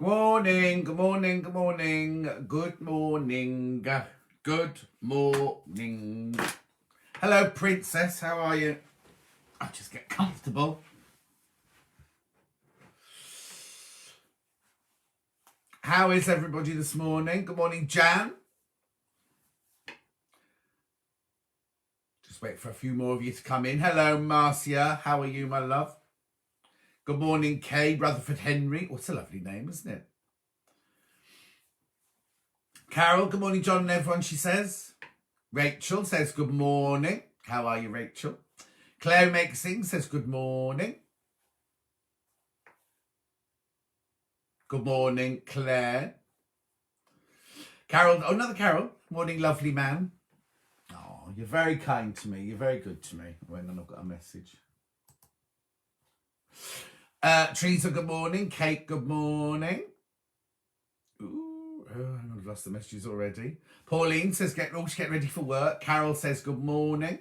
Good morning, good morning, good morning, good morning, good morning. Hello, Princess, how are you? I'll just get comfortable. How is everybody this morning? Good morning, Jan. Just wait for a few more of you to come in. Hello, Marcia, how are you, my love? Good morning, Kay, Rutherford Henry. What's a lovely name, isn't it? Carol, good morning, John and everyone, she says. Rachel says good morning. How are you, Rachel? Claire Makesing says good morning. Good morning, Claire. Carol, oh, another Carol. Morning, lovely man. Oh, you're very kind to me. You're very good to me. Wait, then I've got a message. Teresa, good morning. Kate, good morning. Ooh, I've lost the messages already. Pauline says, get ready for work. Carol says, good morning.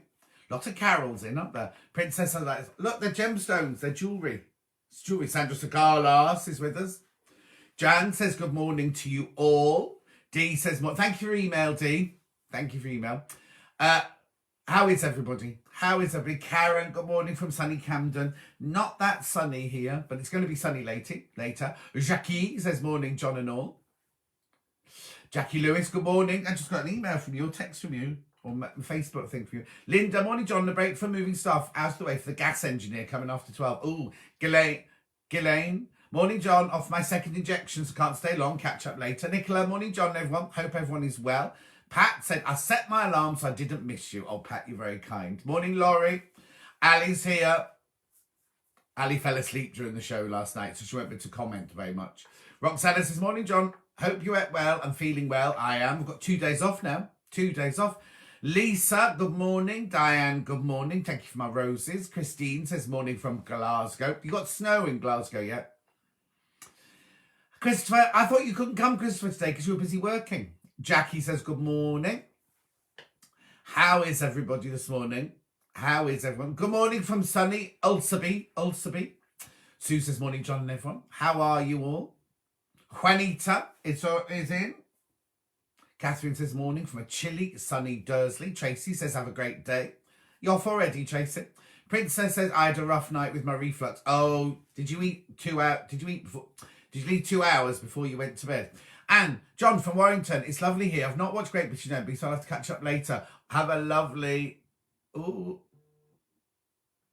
Lots of Carols in, aren't there? Princess, look, they're gemstones. They're jewellery. It's jewellery. Sandra Sagalas is with us. Jan says, good morning to you all. Dee says, thank you for your email, Dee. Thank you for your email. How is everybody? How is everybody? Karen, good morning from sunny Camden. Not that sunny here, but it's going to be sunny later. Jackie says, morning, John and all. Jackie Lewis, good morning. I just got an email from you, or text from you, or Facebook thing from you. Linda, morning, John. The break for moving stuff out of the way for the gas engineer coming after 12. Ooh, Ghislaine. Morning, John. Off my second injection, so can't stay long. Catch up later. Nicola, morning, John, everyone. Hope everyone is well. Pat said, I set my alarm so I didn't miss you. Oh, Pat, you're very kind. Morning, Laurie. Ali's here. Ali fell asleep during the show last night, so she won't be able to comment very much. Roxana says, morning, John. Hope you ate well. I'm feeling well. I am. We've got 2 days off now. 2 days off. Lisa, good morning. Diane, good morning. Thank you for my roses. Christine says, morning from Glasgow. You got snow in Glasgow yet? Christopher, I thought you couldn't come, Christopher, today because you were busy working. Jackie says, good morning. How is everybody this morning? How is everyone? Good morning from sunny Ulsterby. Sue says, morning, John and everyone. How are you all? Juanita is in. Catherine says, morning from a chilly, sunny Dursley. Tracy says, have a great day. You're off already, Tracy. Princess says, I had a rough night with my reflux. Oh, did you eat 2 hours? Did you leave 2 hours before you went to bed? And John from Warrington, it's lovely here. I've not watched Great British Nobody, so I'll have to catch up later. Have a lovely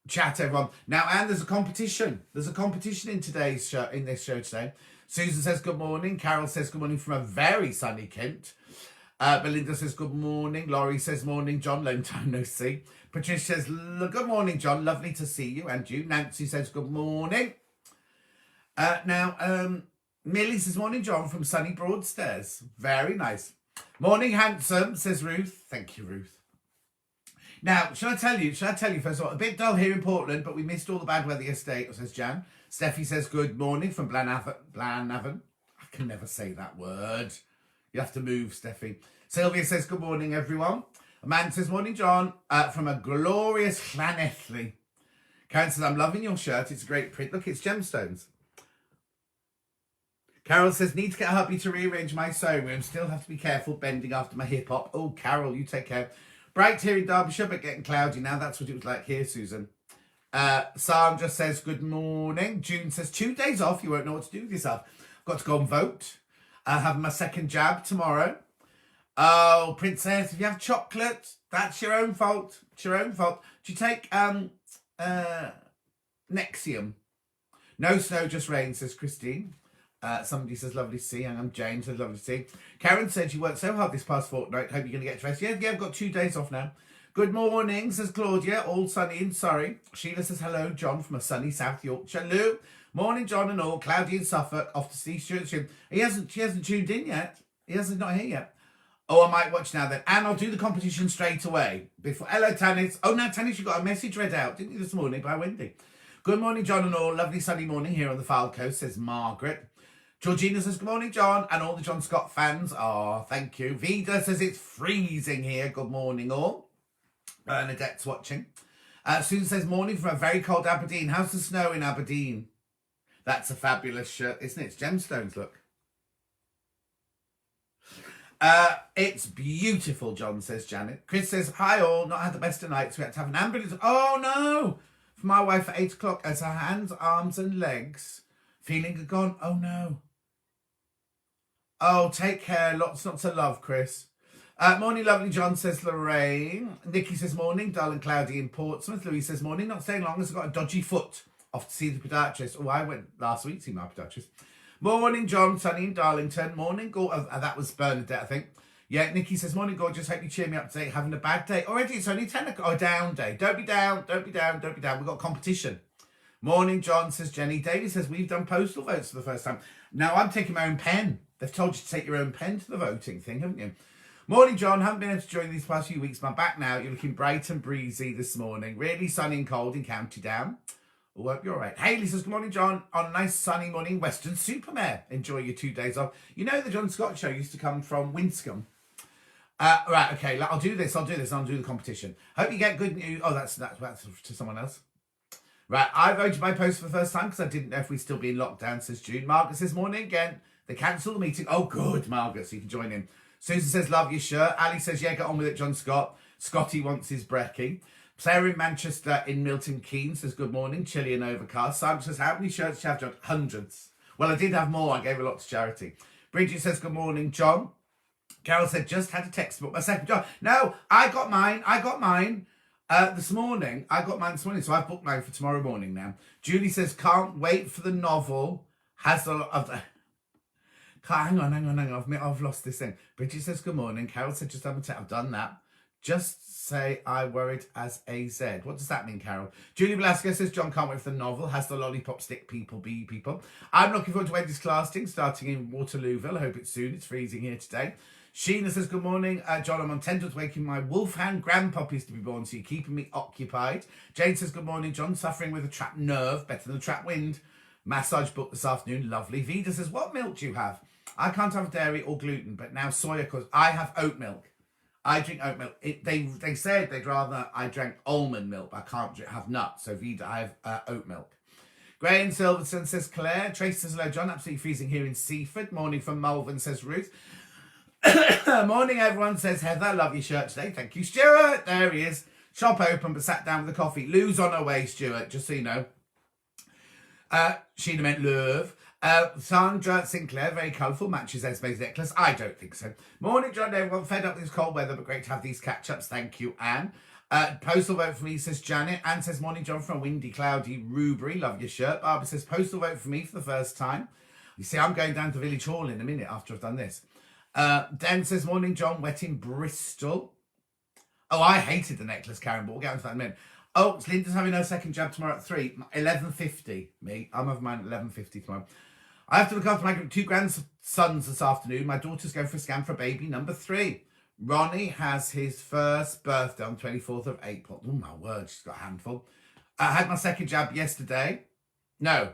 chat, everyone. Now, and there's a competition. There's a competition in this show today. Susan says good morning. Carol says good morning from a very sunny Kent. Belinda says good morning. Laurie says morning, John. Long time no see. Patricia says good morning, John. Lovely to see you and you. Nancy says good morning. Millie says, morning, John, from sunny Broadstairs. Very nice. Morning, handsome, says Ruth. Thank you, Ruth. Now, shall I tell you, first of all, a bit dull here in Portland, but we missed all the bad weather yesterday, says Jan. Steffi says, good morning from Blanavon. I can never say that word. You have to move, Steffi. Sylvia says, good morning, everyone. Amanda says, morning, John, from a glorious Llanelli. Karen says, I'm loving your shirt. It's a great print. Look, it's gemstones. Carol says, need to get a hubby to rearrange my sewing room. Still have to be careful bending after my hip hop. Oh, Carol, you take care. Bright here in Derbyshire, but getting cloudy now. That's what it was like here, Susan. Sandra says, good morning. June says, 2 days off. You won't know what to do with yourself. Got to go and vote. Have my second jab tomorrow. Oh, Princess, if you have chocolate, that's your own fault. It's your own fault. Do you take Nexium? No snow, just rain, says Christine. Somebody says, lovely to see. And I'm Jane, says, lovely to see. Karen said, you worked so hard this past fortnight. Hope you're going to get dressed. Yeah, I've got 2 days off now. Good morning, says Claudia. All sunny in Surrey. Sheila says, hello, John, from a sunny South Yorkshire. Lou, morning, John and all. Cloudy in Suffolk, off to see Stuart. She hasn't tuned in yet. Not here yet. Oh, I might watch now then. And I'll do the competition straight away. Hello, Tanis. Oh, now, Tanis, you got a message read out, didn't you, this morning by Wendy? Good morning, John and all. Lovely sunny morning here on the Fylde Coast, says Margaret. Georgina says, good morning, John, and all the John Scott fans. Oh, thank you. Vida says, it's freezing here. Good morning, all. Bernadette's watching. Susan says, morning from a very cold Aberdeen. How's the snow in Aberdeen? That's a fabulous shirt, isn't it? It's gemstones, look. It's beautiful, John, says Janet. Chris says, hi all, not had the best of nights. We had to have an ambulance. Oh no! For my wife at 8 o'clock as her hands, arms and legs feeling are gone. Oh no. Oh, take care. Lots of love, Chris. Morning, lovely John, says Lorraine. Nikki says morning, dull and cloudy in Portsmouth. Louise says morning, not staying long as I've got a dodgy foot. Off to see the podiatrist. Oh, I went last week to see my podiatrist. Morning, John, sunny in Darlington. Morning, that was Bernadette, I think. Yeah, Nikki says, morning, gorgeous. Hope you cheer me up today. Having a bad day. Already, it's only 10 o'clock. Oh, down day. Don't be down. Don't be down. Don't be down. We've got competition. Morning, John, says Jenny. David says, we've done postal votes for the first time. Now I'm taking my own pen. They've told you to take your own pen to the voting thing, haven't you? Morning, John. Haven't been able to join these past few weeks, but I'm back now. You're looking bright and breezy this morning. Really sunny and cold in County Down. Oh, hope you're all right. Hayley says, good morning, John. On a nice sunny morning, Weston-super-Mare. Enjoy your 2 days off. You know the John Scott show used to come from Winscombe. Right, okay. I'll do this. I'll do the competition. Hope you get good news. Oh, that's to someone else. Right, I voted by post for the first time because I didn't know if we'd still be in lockdown, says June. Margaret says, morning again. They cancelled the meeting. Oh, good, Margaret, so you can join in. Susan says, love your shirt. Ali says, yeah, get on with it, John Scott. Scotty wants his brekkie. Sarah in Manchester in Milton Keynes says, good morning, chilly and overcast. Simon says, how many shirts do you have, John? Hundreds. Well, I did have more. I gave a lot to charity. Bridget says, good morning, John. Carol said, just had a text about my second job. No, I got mine this morning. So I've booked mine for tomorrow morning now. Julie says, can't wait for the novel. Has a lot of the... Hang on. I've lost this thing. Bridget says, good morning. Carol said, just have a text. I've done that. Just say I worried as AZ. What does that mean, Carol? Julie Velasquez says, John can't wait for the novel. Has the lollipop stick people be people? I'm looking forward to Wendy's classing starting in Waterlooville. I hope it's soon. It's freezing here today. Sheena says, good morning. John, I'm on 10 to waking my wolfhound grandpuppies to be born, so you're keeping me occupied. Jane says, good morning, John. Suffering with a trapped nerve. Better than a trapped wind. Massage booked this afternoon. Lovely. Vida says, what milk do you have? I can't have dairy or gluten, but now soya because I have oat milk. I drink oat milk. They said they'd rather I drank almond milk, but I can't have nuts. So Vida, I have oat milk. Gray and Silverstone says Claire. Tracy says hello, John. Absolutely freezing here in Seaford. Morning from Malvern, says Ruth. Morning, everyone, says Heather. Love your shirt today. Thank you, Stuart. There he is. Shop open, but sat down with a coffee. Lou's on her way, Stuart, just so you know. Sheena meant love. Sandra Sinclair, very colourful, matches Esme's necklace. I don't think so. Morning, John. Everyone fed up with this cold weather, but great to have these catch-ups. Thank you, Anne. Postal vote for me, says Janet. Anne says, morning, John, from windy, cloudy Rubery. Love your shirt. Barbara says, postal vote for me for the first time. You see, I'm going down to Village Hall in a minute after I've done this. Dan says, morning, John, wet in Bristol. Oh, I hated the necklace, Karen, but we'll get into that in a minute. Oh, Linda's having her second jab tomorrow at 3. 11:50. Me. I'm having mine at 11:50 tomorrow. I have to look after my 2 grandsons this afternoon. My daughter's going for a scan for baby number 3. Ronnie has his first birthday on 24th of April. Oh, my word, she's got a handful. I had my second jab yesterday. No.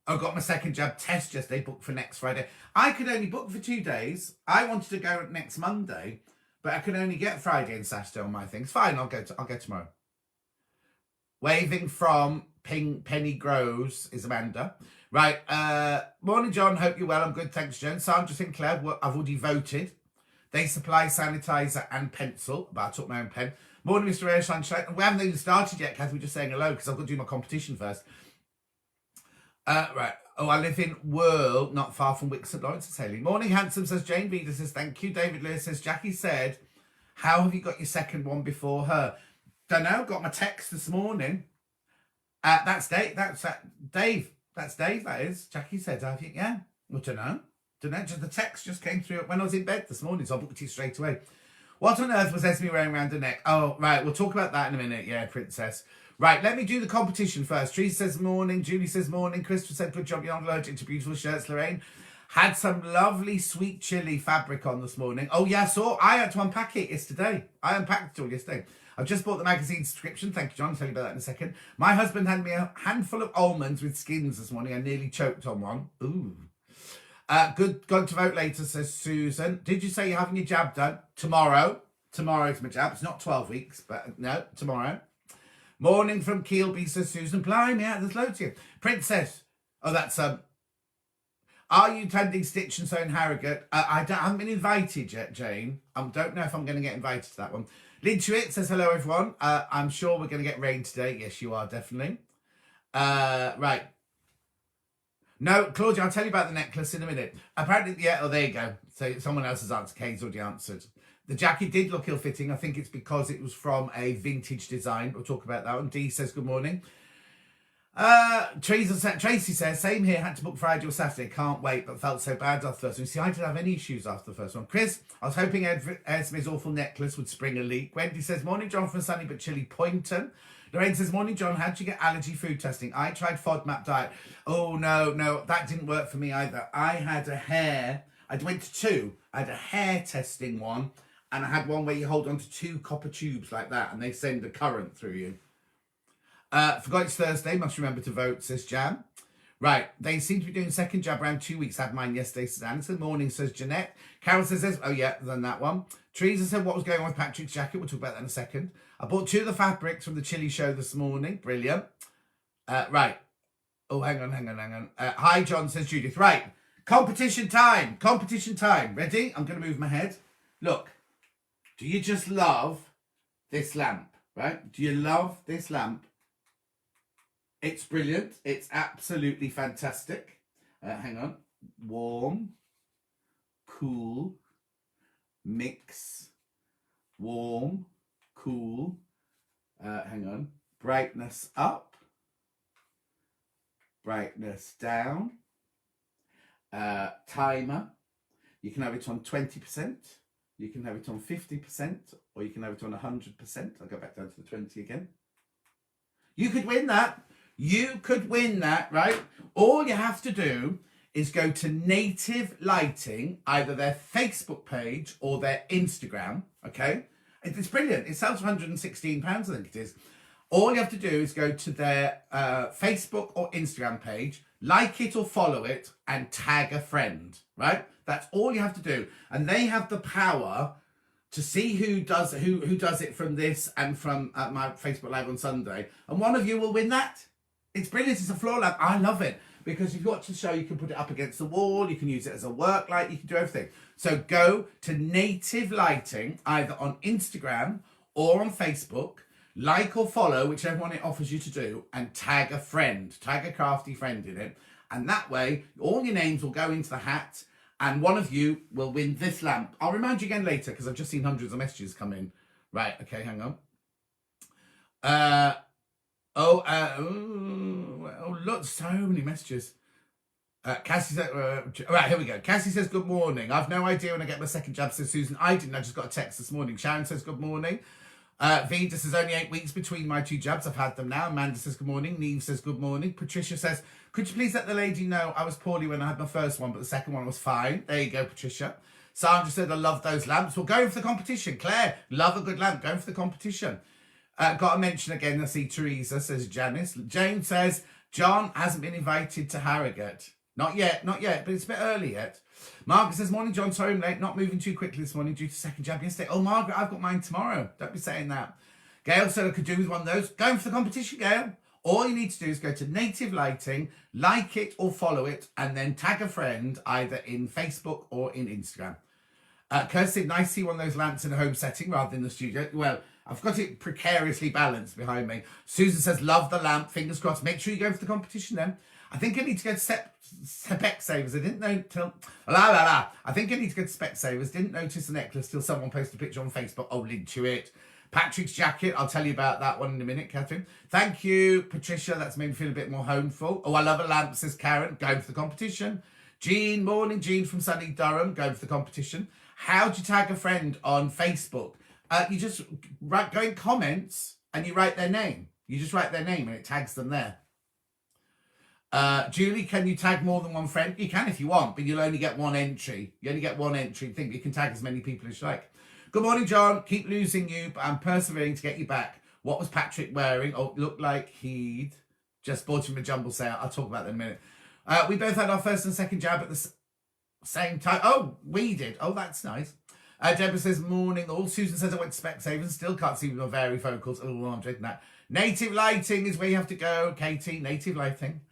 I got my second jab test yesterday, booked for next Friday. I could only book for 2 days. I wanted to go next Monday, but I could only get Friday and Saturday on my things. Fine, I'll go tomorrow. Waving from Penny Groves is Amanda. Right, morning, John. Hope you're well. I'm good, thanks, Jen. Sandra Sinclair, I've already voted. They supply sanitizer and pencil, but I took my own pen. Morning, Mr. Airshine. We haven't even started yet, Kath. We're just saying hello because I've got to do my competition first. Right. Oh, I live in Whirl, not far from Wick St. Lawrence, says Haley. Morning, handsome, says Jane Vida, says thank you. David Lewis says, Jackie said, how have you got your second one before her? Don't know. Got my text this morning. That's Dave. That's Dave. That's Dave, that is. Jackie said, have you? Yeah. I don't know. Just the text just came through when I was in bed this morning, so I booked it straight away. What on earth was Esme wearing around her neck? Oh, right. We'll talk about that in a minute. Yeah, princess. Right, let me do the competition first. Teresa says morning. Julie says morning. Christopher said, good job, you're not allergic to beautiful shirts. Lorraine had some lovely sweet chili fabric on this morning. Oh, yeah, I had to unpack it yesterday. I unpacked it all yesterday. I've just bought the magazine subscription. Thank you, John. I'll tell you about that in a second. My husband handed me a handful of almonds with skins this morning. I nearly choked on one. Ooh. Good. Going to vote later, says Susan. Did you say you're having your jab done? Tomorrow. Tomorrow's my jab. It's not 12 weeks, but no, tomorrow. Morning from Keelby, says Susan. Blimey, yeah, there's loads here. Princess. Oh, that's Are you attending Stitch and Sew in Harrogate? I haven't been invited yet, Jane. I don't know if I'm going to get invited to that one. Lintuit says, hello, everyone. I'm sure we're going to get rain today. Yes, you are, definitely. Right. No, Claudia, I'll tell you about the necklace in a minute. Apparently, yeah, oh, there you go. So someone else has answered. Kate's already answered. The jacket did look ill-fitting. I think it's because it was from a vintage design. We'll talk about that one. Dee says, good morning. Tracy says, same here, had to book Friday or Saturday, can't wait, but felt so bad after the first one. See, I didn't have any issues after the first one. Chris, I was hoping Esme's awful necklace would spring a leak. Wendy says, morning John from sunny but chilly Poynton. Lorraine says, morning John, how'd you get allergy food testing? I tried FODMAP diet. Oh no, that didn't work for me either. I had a hair, I went to two. I had a hair testing one, and I had one where you hold on to 2 copper tubes like that, and they send a current through you. Forgot it's Thursday. Must remember to vote, says Jan. Right. They seem to be doing second jab around 2 weeks. Had mine yesterday, says Anderson. Morning, says Jeanette. Carol says this. Oh, yeah, then that one. Teresa said what was going on with Patrick's jacket. We'll talk about that in a second. I bought 2 of the fabrics from the Chili show this morning. Brilliant. Right. Oh, hang on. Hi, John, says Judith. Right. Competition time. Ready? I'm going to move my head. Look. Do you just love this lamp? Right? Do you love this lamp? It's brilliant. It's absolutely fantastic. Hang on. Warm, cool, mix, warm, cool. Hang on. Brightness up, brightness down. Timer. You can have it on 20%. You can have it on 50%, or you can have it on 100%. I'll go back down to the 20 again. You could win that. You could win that, right? All you have to do is go to Native Lighting, either their Facebook page or their Instagram, okay? It's brilliant. It sells for £116, I think it is. All you have to do is go to their Facebook or Instagram page, like it or follow it, and tag a friend, right? That's all you have to do. And they have the power to see who does it from this and from my Facebook Live on Sunday. And one of you will win that. It's brilliant. It's a floor lamp. I love it because if you watch the show, you can put it up against the wall. You can use it as a work light. You can do everything. So go to Native Lighting, either on Instagram or on Facebook. Like or follow, whichever one it offers you to do, and tag a friend. Tag a crafty friend in it. And that way, all your names will go into the hat and one of you will win this lamp. I'll remind you again later because I've just seen hundreds of messages come in. Right, okay, hang on. Look, so many messages. Cassie said, right, here we go. Cassie says, good morning. I've no idea when I get my second jab, says Susan. I didn't. I just got a text this morning. Sharon says, good morning. Vida says, only 8 weeks between my 2 jabs. I've had them now. Amanda says, good morning. Neve says, good morning. Patricia says, could you please let the lady know I was poorly when I had my first one, but the second one was fine. There you go, Patricia. Sandra said, I love those lamps. Well, going for the competition. Claire, love a good lamp. Going for the competition. Got to mention again, I see Teresa, says Janice. Jane says, John hasn't been invited to Harrogate. Not yet, but it's a bit early yet. Margaret says, morning, John. Sorry I'm late. Not moving too quickly this morning due to second jab yesterday. Oh, Margaret, I've got mine tomorrow. Don't be saying that. Gail said I could do with one of those. Going for the competition, Gail. All you need to do is go to Native Lighting, like it or follow it, and then tag a friend either in Facebook or in Instagram. Kirsty, nice to see one of those lamps in a home setting rather than the studio. Well, I've got it precariously balanced behind me. Susan says, love the lamp. Fingers crossed. Make sure you go for the competition then. I think I need to go to Specsavers. I didn't know till... I think I need to go to Specsavers. Didn't notice the necklace till someone posted a picture on Facebook. Oh, Lintuit. Patrick's jacket. I'll tell you about that one in a minute, Catherine. Thank you, Patricia. That's made me feel a bit more homeful. Oh, I love a lamp, says Karen. Going for the competition. Jean, morning. Jean from sunny Durham. Going for the competition. How do you tag a friend on Facebook? You just go in comments and you write their name. You just write their name and it tags them there. Julie, can you tag more than one friend? You can if you want, but you'll only get one entry. You only get one entry. Think you can tag as many people as you like. Good morning, John. Keep losing you, but I'm persevering to get you back. What was Patrick wearing? Oh, it looked like he'd just bought him a jumble sale. I'll talk about that in a minute. We both had our first and second jab at the same time. Oh, we did. Oh, that's nice. Deborah says, morning all. Susan says, I went to Specsavers. Still can't see with my varifocals. Oh, I'm taking that. Native Lighting is where you have to go, Katie. Native Lighting.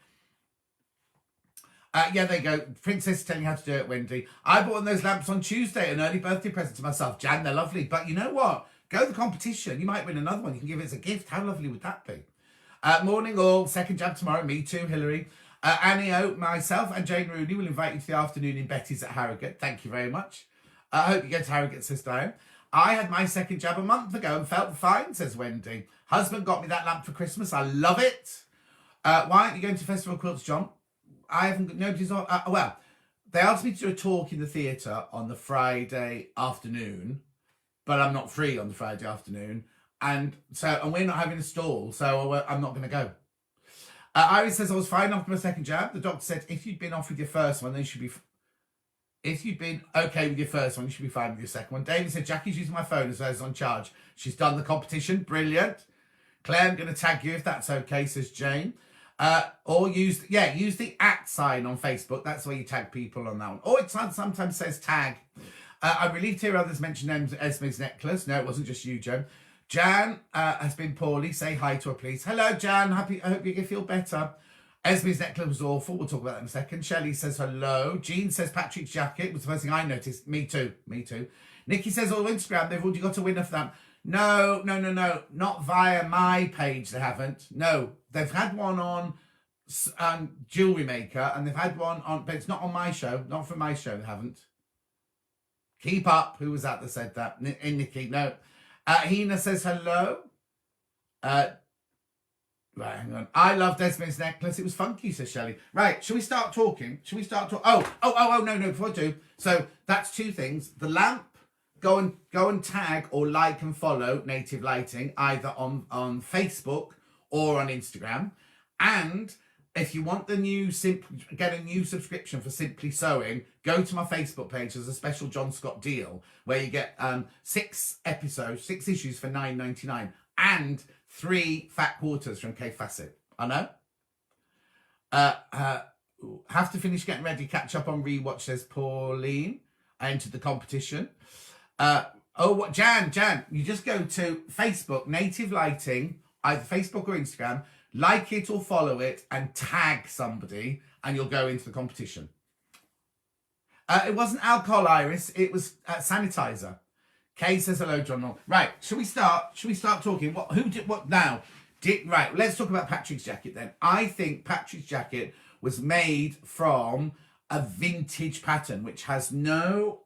Yeah, there you go. Princess is telling you how to do it, Wendy. I bought one of those lamps on Tuesday, an early birthday present to myself. Jan, they're lovely. But you know what? Go to the competition. You might win another one. You can give it as a gift. How lovely would that be? Morning all. Second jab tomorrow. Me too, Hillary. Annie O, myself, and Jane Rooney will invite you to the afternoon in Betty's at Harrogate. Thank you very much. I hope you go to Harrogate, says Diane. I had my second jab a month ago and felt fine, says Wendy. Husband got me that lamp for Christmas. I love it. Why aren't you going to Festival of Quilts, John? I haven't, nobody's on, well, they asked me to do a talk in the theatre on the Friday afternoon, but I'm not free on the Friday afternoon. And we're not having a stall, so I'm not going to go. Iris says, I was fine after my second jab. The doctor said, if you'd been off with your first one, then you should be, if you'd been okay with your first one, you should be fine with your second one. David said, Jackie's using my phone as though it's on charge. She's done the competition. Brilliant. Claire, I'm going to tag you if that's okay, says Jane. Or use the @ sign on Facebook. That's where you tag people on that one. Or it sometimes says tag. I'm relieved to hear others mention Esme's necklace. No, it wasn't just you, Joan. Jan has been poorly. Say hi to her, please. Hello, Jan. I hope you can feel better. Esme's necklace was awful. We'll talk about that in a second. Shelley says hello. Jean says Patrick's jacket was the first thing I noticed. Me too. Nikki says on Instagram they've already got a winner for that. No. Not via my page, they haven't. No, they've had one on Jewelry Maker, and they've had one on, but it's not on my show. Not from my show, they haven't. Keep up. Who was that said that? Nikki. No. Hina says hello. Right, hang on. I loved Esme's necklace. It was funky, says Shelley. Right, shall we start talking? Oh, no, before I do. So that's two things. The lamp. Go and tag or like and follow Native Lighting either on Facebook or on Instagram. And if you want get a new subscription for Simply Sewing, go to my Facebook page. There's a special John Scott deal where you get 6 issues for $9.99 and 3 fat quarters from Kay Fassett. I know. Have to finish getting ready. Catch up on rewatch, says Pauline. I entered the competition. Jan, you just go to Facebook, Native Lighting, either Facebook or Instagram, like it or follow it, and tag somebody, and you'll go into the competition. It wasn't alcohol, Iris. It was sanitizer. Kay says hello, John. Right, shall we start talking? Right, let's talk about Patrick's jacket then. I think Patrick's jacket was made from a vintage pattern which has no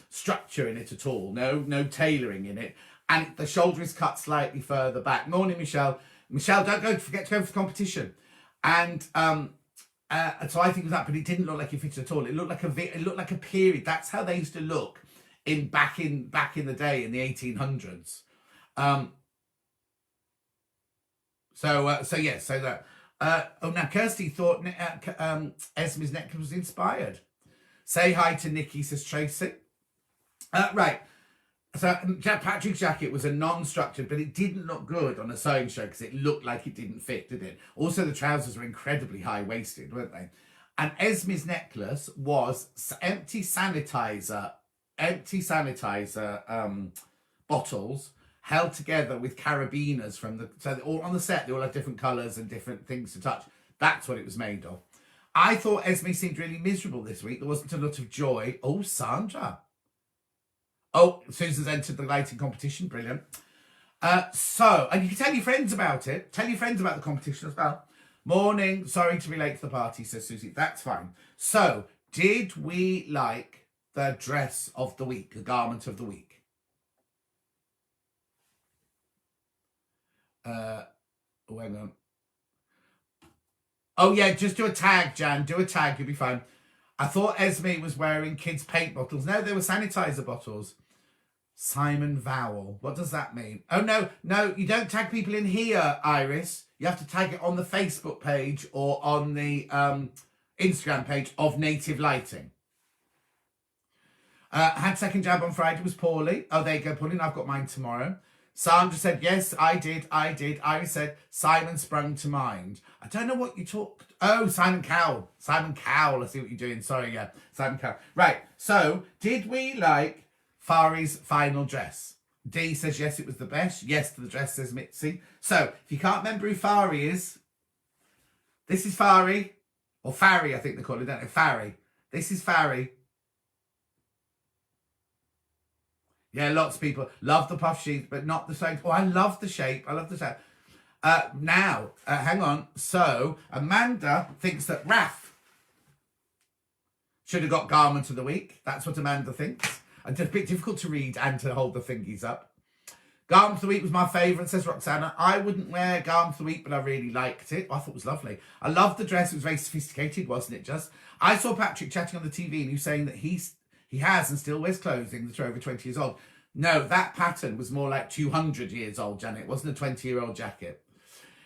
structure in it at all, no tailoring in it, and the shoulder is cut slightly further back. Morning, Michelle. Michelle, don't forget to go for the competition. And so I think of that, but it didn't look like it fitted at all. It looked like a period. That's how they used to look back in the day in the 1800s. Now Kirsty thought Esme's necklace was inspired. Say hi to Nikki, says Tracy. Right. So Patrick's jacket was a non-structured, but it didn't look good on a sewing show because it looked like it didn't fit, did it? Also, the trousers were incredibly high-waisted, weren't they? And Esme's necklace was empty sanitizer bottles held together with carabiners all on the set. They all had different colours and different things to touch. That's what it was made of. I thought Esme seemed really miserable this week. There wasn't a lot of joy. Oh, Sandra. Oh, Susan's entered the lighting competition. Brilliant. And you can tell your friends about it. Tell your friends about the competition as well. Morning. Sorry to be late to the party, says Susie. That's fine. So, did we like the dress of the week, the garment of the week? Hang on. Oh, yeah, just do a tag, Jan. Do a tag. You'll be fine. I thought Esme was wearing kids' paint bottles. No, they were sanitizer bottles. Simon Vowell. What does that mean? Oh, no, you don't tag people in here, Iris. You have to tag it on the Facebook page or on the Instagram page of Native Lighting. Had second jab on Friday, was poorly. Oh, there you go, Pauline. I've got mine tomorrow. Sandra said, yes, I did. Iris said, Simon sprung to mind. I don't know what you talked. Oh, Simon Cowell. I see what you're doing. Sorry, yeah. Simon Cowell. Right. So, did we like Fari's final dress? Dee says, yes, it was the best. Yes to the dress, says Mitzi. So, if you can't remember who Fari is, this is Fari. Or Farry, I think they call it, don't they? Farry. This is Farry. Yeah, lots of people love the puff sheets, but not the same. Oh, I love the shape. I love the shape. Now, hang on. So, Amanda thinks that Raf should have got Garment of the Week. That's what Amanda thinks. It's a bit difficult to read and to hold the thingies up. Garment of the Week was my favourite, says Roxana. I wouldn't wear Garment of the Week, but I really liked it. I thought it was lovely. I loved the dress. It was very sophisticated, wasn't it, just? I saw Patrick chatting on the TV and he was saying that he has and still wears clothing that are over 20 years old. No, that pattern was more like 200 years old, Janet. It wasn't a 20-year-old jacket.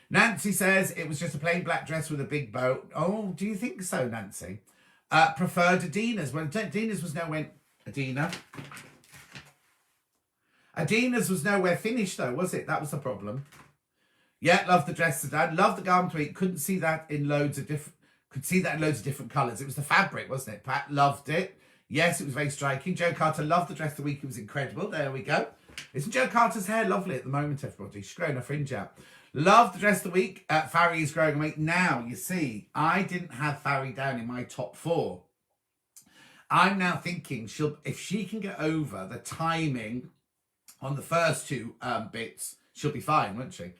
Nancy says it was just a plain black dress with a big bow. Oh, do you think so, Nancy? Preferred Adina's. Well, Adina's was nowhere... Adina's was nowhere finished, though, was it? That was the problem. Yeah, love the dress, Dad. Love the garment tweet. Couldn't see that in loads of different... Could see that in loads of different colours. It was the fabric, wasn't it? Pat loved it. Yes, it was very striking. Joe Carter loved the dress of the week. It was incredible. There we go. Isn't Joe Carter's hair lovely at the moment, everybody? She's growing her fringe out. Love the dress of the week. Farry is growing away. Now, you see, I didn't have Farry down in my top 4. I'm now thinking if she can get over the timing on the first 2 bits, she'll be fine, won't she?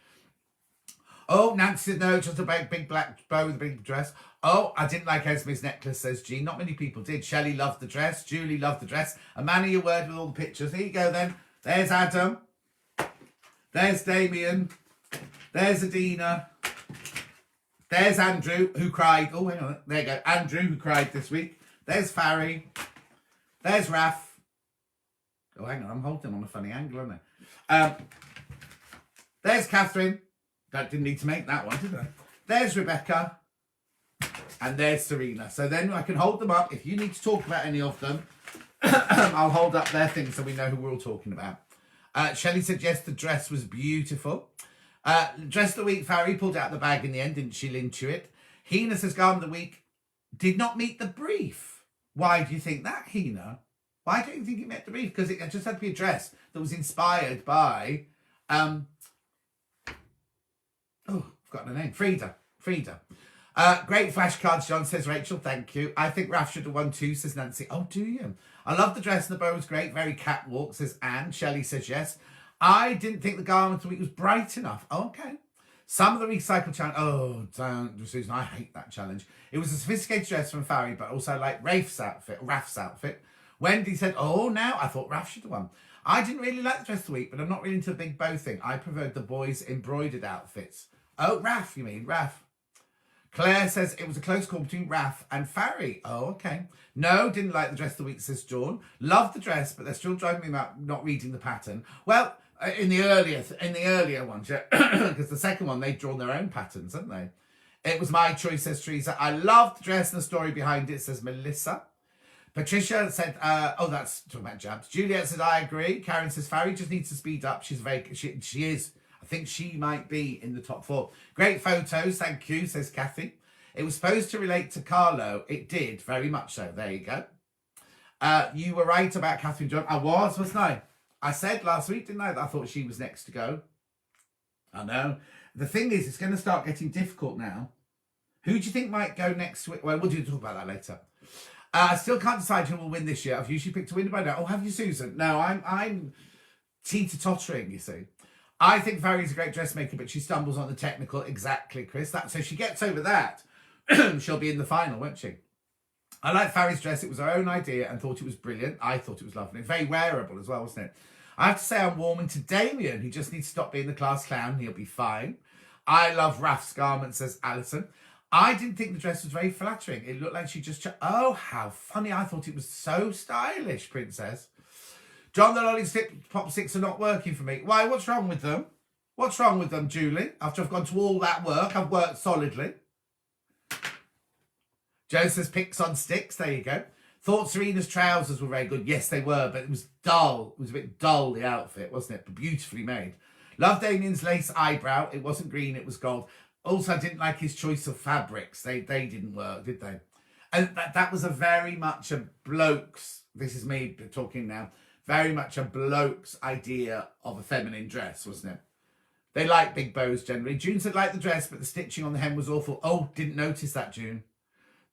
Oh, Nancy said no, just a big black bow with a big dress. Oh, I didn't like Esme's necklace, says Jean. Not many people did. Shelley loved the dress. Julie loved the dress. Amanda, your word with all the pictures. Here you go then. There's Adam. There's Damien. There's Adina. There's Andrew, who cried. Oh, hang on. There you go. Andrew, who cried this week. There's Farry. There's Raf. Oh, hang on. I'm holding him on a funny angle, aren't I? There's Catherine. That didn't need to make that one, did I? There's Rebecca. And there's Serena. So then I can hold them up. If you need to talk about any of them, I'll hold up their things so we know who we're all talking about. Shelley said, yes, the dress was beautiful. Dress of the week, Farry pulled out the bag in the end, didn't she, Lintuit? Hina says, garment of the week did not meet the brief. Why do you think that, Hina? Why don't you think it met the brief? Because it just had to be a dress that was inspired by... oh, I've forgotten her name. Frida. Great flashcards, John, says Rachel. Thank you. I think Raf should have won too, says Nancy. Oh, do you? I love the dress and the bow was great. Very catwalk, says Anne. Shelley says yes. I didn't think the garment of the week was bright enough. Oh, okay. Some of the recycle challenge. Oh, don't, Susan. I hate that challenge. It was a sophisticated dress from Farry, but also like Raf's outfit. Wendy said, oh, now I thought Raf should have won. I didn't really like the dress of the week, but I'm not really into the big bow thing. I preferred the boys' embroidered outfits. Oh, Raf, you mean? Raf. Claire says it was a close call between Raf and Farry. Oh, okay. No, didn't like the dress of the week, says Dawn. Loved the dress, but they're still driving me about not reading the pattern. Well, in the earlier ones, yeah, because the second one, they'd drawn their own patterns, hadn't they? It was my choice, says Teresa. I loved the dress and the story behind it, says Melissa. Patricia said, oh, that's talking about jabs. Juliet said, I agree. Karen says, Farry just needs to speed up. She is. I think she might be in the top 4. Great photos, thank you, says Kathy. It was supposed to relate to Carlo. It did, very much so. There you go. You were right about Catherine John. I was, wasn't I? I said last week, didn't I, that I thought she was next to go. I know. The thing is, it's going to start getting difficult now. Who do you think might go next week? Well, we'll talk about that later. I still can't decide who will win this year. I've usually picked a winner by now. Oh, have you, Susan? No, I'm teeter-tottering, you see. I think Farry's a great dressmaker, but she stumbles on the technical. Exactly, Chris. So she gets over that. She'll be in the final, won't she? I like Farry's dress. It was her own idea and thought it was brilliant. I thought it was lovely. Very wearable as well, wasn't it? I have to say I'm warming to Damien. He just needs to stop being the class clown. He'll be fine. I love Raf's garment, says Alison. I didn't think the dress was very flattering. It looked like she just... Oh, how funny. I thought it was so stylish, Princess. John, the lollipop sticks are not working for me. Why? What's wrong with them? What's wrong with them, Julie? After I've gone to all that work, I've worked solidly. Joe says picks on sticks. There you go. Thought Serena's trousers were very good. Yes, they were, but it was dull. It was a bit dull, the outfit, wasn't it? But beautifully made. Loved Damien's lace eyebrow. It wasn't green, it was gold. Also, I didn't like his choice of fabrics. They didn't work, did they? And that was a very much a bloke's, this is me talking now, very much a bloke's idea of a feminine dress, wasn't it? They like big bows generally. June said like the dress, but the stitching on the hem was awful. Oh, didn't notice that, June.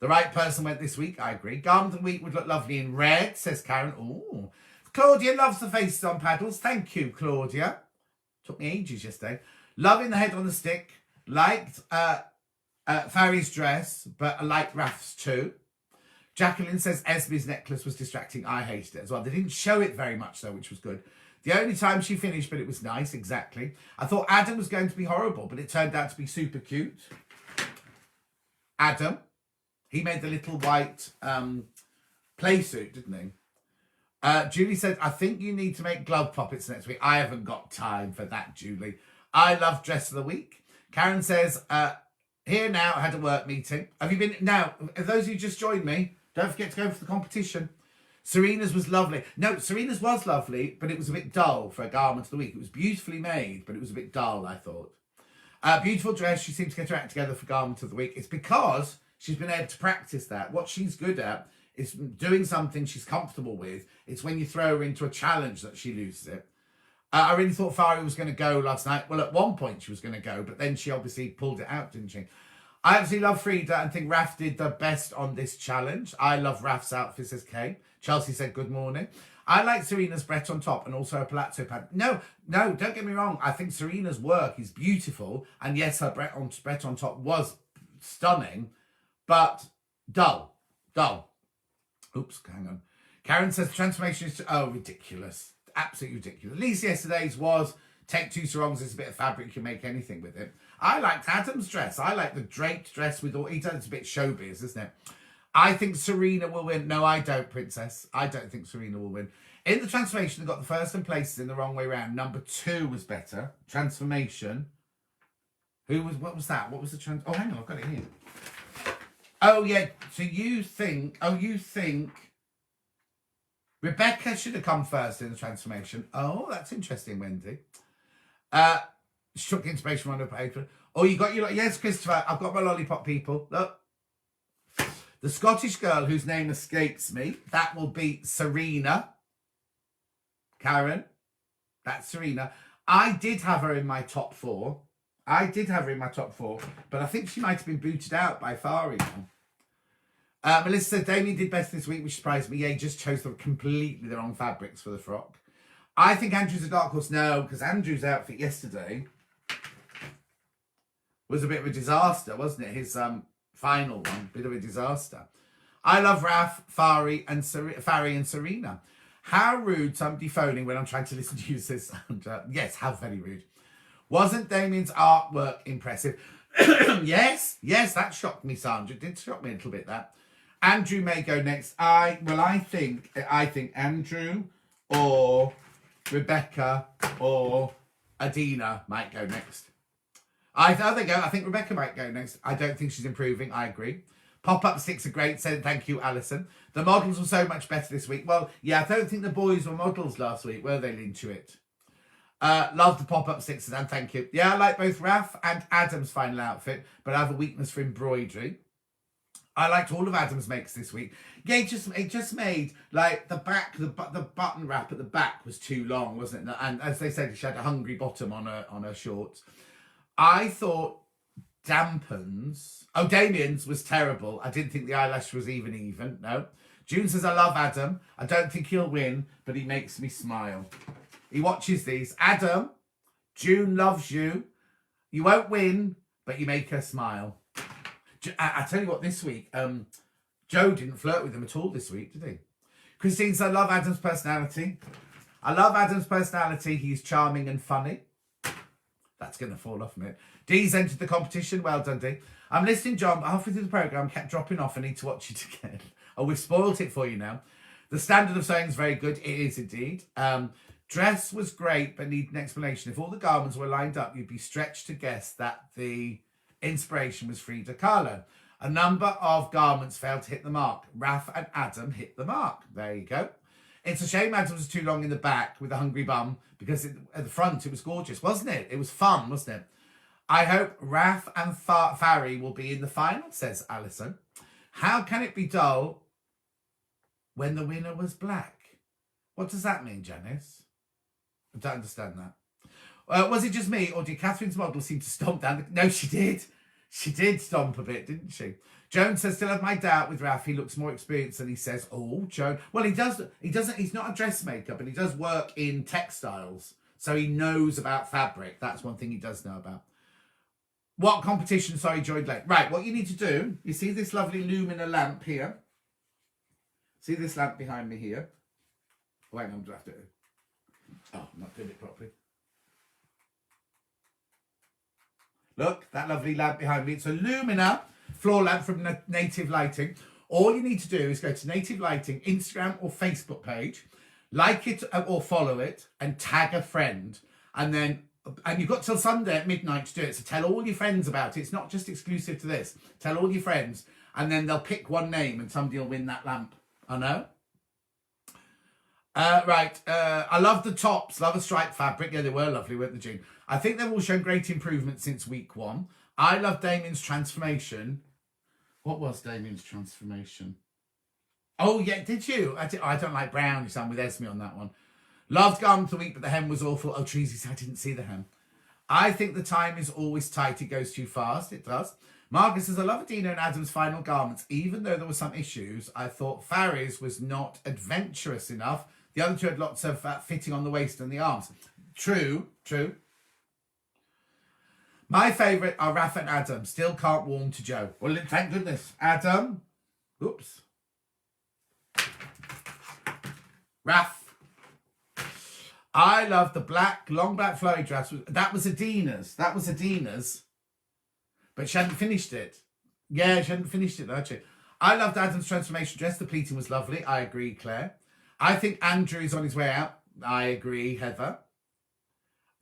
The right person went this week, I agree. Garment of the week would look lovely in red, says Karen. Ooh. Claudia loves the faces on paddles. Thank you, Claudia. Took me ages yesterday. Loving the head on the stick. Liked Farry's dress, but I liked Raf's too. Jacqueline says Esme's necklace was distracting. I hated it as well. They didn't show it very much though, which was good. The only time she finished, but it was nice, exactly. I thought Adam was going to be horrible, but it turned out to be super cute. Adam, he made the little white play suit, didn't he? Julie said, I think you need to make glove puppets next week. I haven't got time for that, Julie. I love dress of the week. Karen says, here now, I had a work meeting. Have you been? Now, if those of you just joined me, don't forget to go for the competition. Serena's was lovely. No, Serena's was lovely, but it was a bit dull for a garment of the week. It was beautifully made, but it was a bit dull, I thought. Beautiful dress. She seems to get her act together for garment of the week. It's because she's been able to practice that. What she's good at is doing something she's comfortable with. It's when you throw her into a challenge that she loses it. I really thought Fari was going to go last night. Well, at one point she was going to go, but then she obviously pulled it out, didn't she? I absolutely love Frida and think Raf did the best on this challenge. I love Raf's outfit, says Kay. Chelsea said, good morning. I like Serena's Brett on top and also her palazzo pad. No, don't get me wrong. I think Serena's work is beautiful. And yes, her Brett on top was stunning, but dull. Oops, hang on. Karen says, transformation is, ridiculous. Absolutely ridiculous. At least yesterday's was, take 2 sarongs, it's a bit of fabric, you can make anything with it. I liked Adam's dress. I like the draped dress with all, it's a bit showbiz, isn't it? I think Serena will win. No, I don't, Princess. I don't think Serena will win. In the transformation, they got the first and places in the wrong way round. Number 2 was better. Transformation. What was that? What was the oh, hang on, I've got it here. Oh, yeah. So you think Rebecca should have come first in the transformation. Oh, that's interesting, Wendy. She took inspiration from her paper. Oh, you got your... Yes, Christopher, I've got my lollipop, people. Look. The Scottish girl whose name escapes me, that will be Serena. Karen, that's Serena. I did have her in my top 4. But I think she might have been booted out by Fari. Melissa said Damien did best this week, which surprised me. Yeah, he just chose completely the wrong fabrics for the frock. I think Andrew's a dark horse. No, because Andrew's outfit yesterday was a bit of a disaster, wasn't it? His final one, bit of a disaster. I love Raf, Fari and Serena. How rude, somebody phoning when I'm trying to listen to you, says Sandra. Yes, how very rude. Wasn't Damien's artwork impressive? Yes, that shocked me, Sandra. It did shock me a little bit, that. Andrew may go next. I think Andrew or Rebecca or Adina might go next. I think Rebecca might go next. I don't think she's improving. I agree. Pop-up sticks are great. Said thank you, Alison. The models were so much better this week. Well, yeah, I don't think the boys were models last week, were they, Lintuit? Love the pop-up sticks, and thank you. Yeah, I like both Raf and Adam's final outfit, but I have a weakness for embroidery. I liked all of Adam's makes this week. Yeah, it just made like the button wrap at the back was too long, wasn't it? And as they said, she had a hungry bottom on her shorts. I thought Damien's was terrible. I didn't think the eyelash was even. No. June says, I love Adam. I don't think he'll win, but he makes me smile. He watches these. Adam, June loves you. You won't win, but you make her smile. I tell you what, this week, Joe didn't flirt with him at all this week, did he? Christine said, I love Adam's personality. He's charming and funny. That's going to fall off a minute. Dee's entered the competition. Well done, Dee. I'm listening, John, but halfway through the programme, kept dropping off. I need to watch it again. Oh, we've spoilt it for you now. The standard of sewing is very good. It is indeed. Dress was great, but need an explanation. If all the garments were lined up, you'd be stretched to guess that the inspiration was Frida Kahlo. A number of garments failed to hit the mark. Raf and Adam hit the mark. There you go. It's a shame Adam was too long in the back with a hungry bum, because at the front it was gorgeous, wasn't it? It was fun, wasn't it? I hope Raf and Fari will be in the final, says Alison. How can it be dull when the winner was black? What does that mean, Janice? I don't understand that. Was it just me, or did Catherine's model seem to stomp down? No, she did. She did stomp a bit, didn't she? Joan says, still have my doubt with Raf. He looks more experienced than he says. Oh, Joan. Well, he doesn't, he's not a dressmaker, but he does work in textiles. So he knows about fabric. That's one thing he does know about. What competition, sorry, joined late. Right, what you need to do, you see this lovely Lumina lamp here? See this lamp behind me here? Oh, hang on, do I have to... Oh, I'm not doing it properly. Look, that lovely lamp behind me. It's a Lumina floor lamp from Native Lighting. All you need to do is go to Native Lighting Instagram or Facebook page, like it or follow it, and tag a friend. And you've got till Sunday at midnight to do it. So tell all your friends about it. It's not just exclusive to this. Tell all your friends, and then they'll pick one name and somebody will win that lamp. I know. Right. I love the tops. Love a striped fabric. Yeah, they were lovely, weren't they, Jean? I think they've all shown great improvement since week 1. I love Damien's transformation. What was Damien's transformation? Oh, yeah, did you? I don't like brown. I'm with Esme on that one. Loved Garment of the Week, but the hem was awful. Oh, Treasy, I didn't see the hem. I think the time is always tight. It goes too fast. It does. Margaret says, I love Adina and Adam's final garments. Even though there were some issues, I thought Farry's was not adventurous enough. The other two had lots of fitting on the waist and the arms. True, true. My favourite are Raf and Adam. Still can't warm to Joe. Well, thank goodness. Adam. Oops. Raf. I love the black, long black flowy dress. That was Adina's. That was Adina's. But she hadn't finished it. Yeah, she hadn't finished it, actually. I loved Adam's transformation dress. The pleating was lovely. I agree, Claire. I think Andrew is on his way out. I agree, Heather.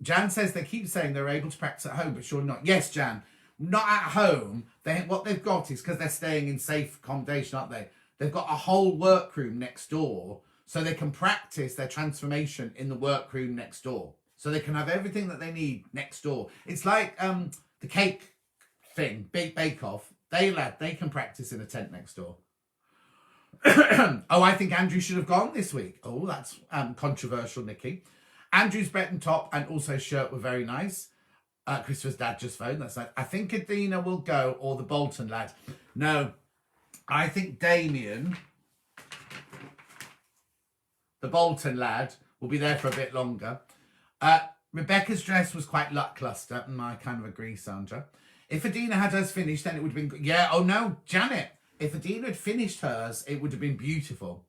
Jan says they keep saying they're able to practice at home, but surely not. Yes, Jan, not at home. What they've got is because they're staying in safe accommodation, aren't they? They've got a whole workroom next door, so they can practice their transformation in the workroom next door. So they can have everything that they need next door. It's like the cake thing, Bake Off. They can practice in a tent next door. Oh, I think Andrew should have gone this week. Oh, that's controversial, Nikki. Andrew's Breton top and also shirt were very nice. Christopher's dad just phoned. That's nice. I think Adina will go, or the Bolton lad. No, I think Damien, the Bolton lad, will be there for a bit longer. Rebecca's dress was quite lackluster, and I kind of agree, Sandra. If Adina had hers finished, then it would have been... Yeah, oh no, Janet. If Adina had finished hers, it would have been beautiful.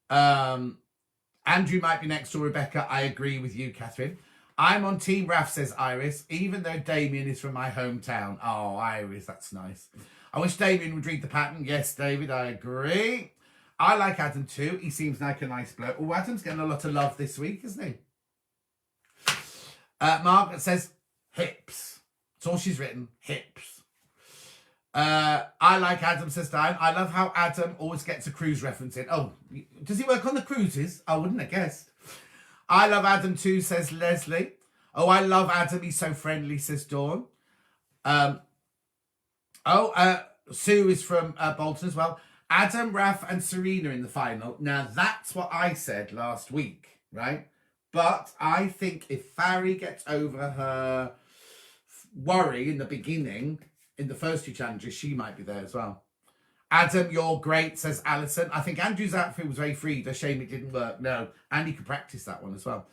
Andrew might be next to Rebecca. I agree with you, Catherine. I'm on Team Raf, says Iris, even though Damien is from my hometown. Oh, Iris, that's nice. I wish Damien would read the pattern. Yes, David, I agree. I like Adam too. He seems like a nice bloke. Oh, Adam's getting a lot of love this week, isn't he? Margaret says hips. That's all she's written, hips. I like Adam, says Diane. I love how Adam always gets a cruise reference in. Oh, does he work on the cruises? I wouldn't have guessed. I love Adam too, says Leslie. Oh, I love Adam. He's so friendly, says Dawn. Sue is from Bolton as well. Adam, Raf and Serena in the final. Now, that's what I said last week, right? But I think if Farry gets over her worry in the beginning... in the first 2 challenges, she might be there as well. Adam, you're great, says Alison. I think Andrew's outfit was very free. A shame it didn't work. No, and he could practice that one as well.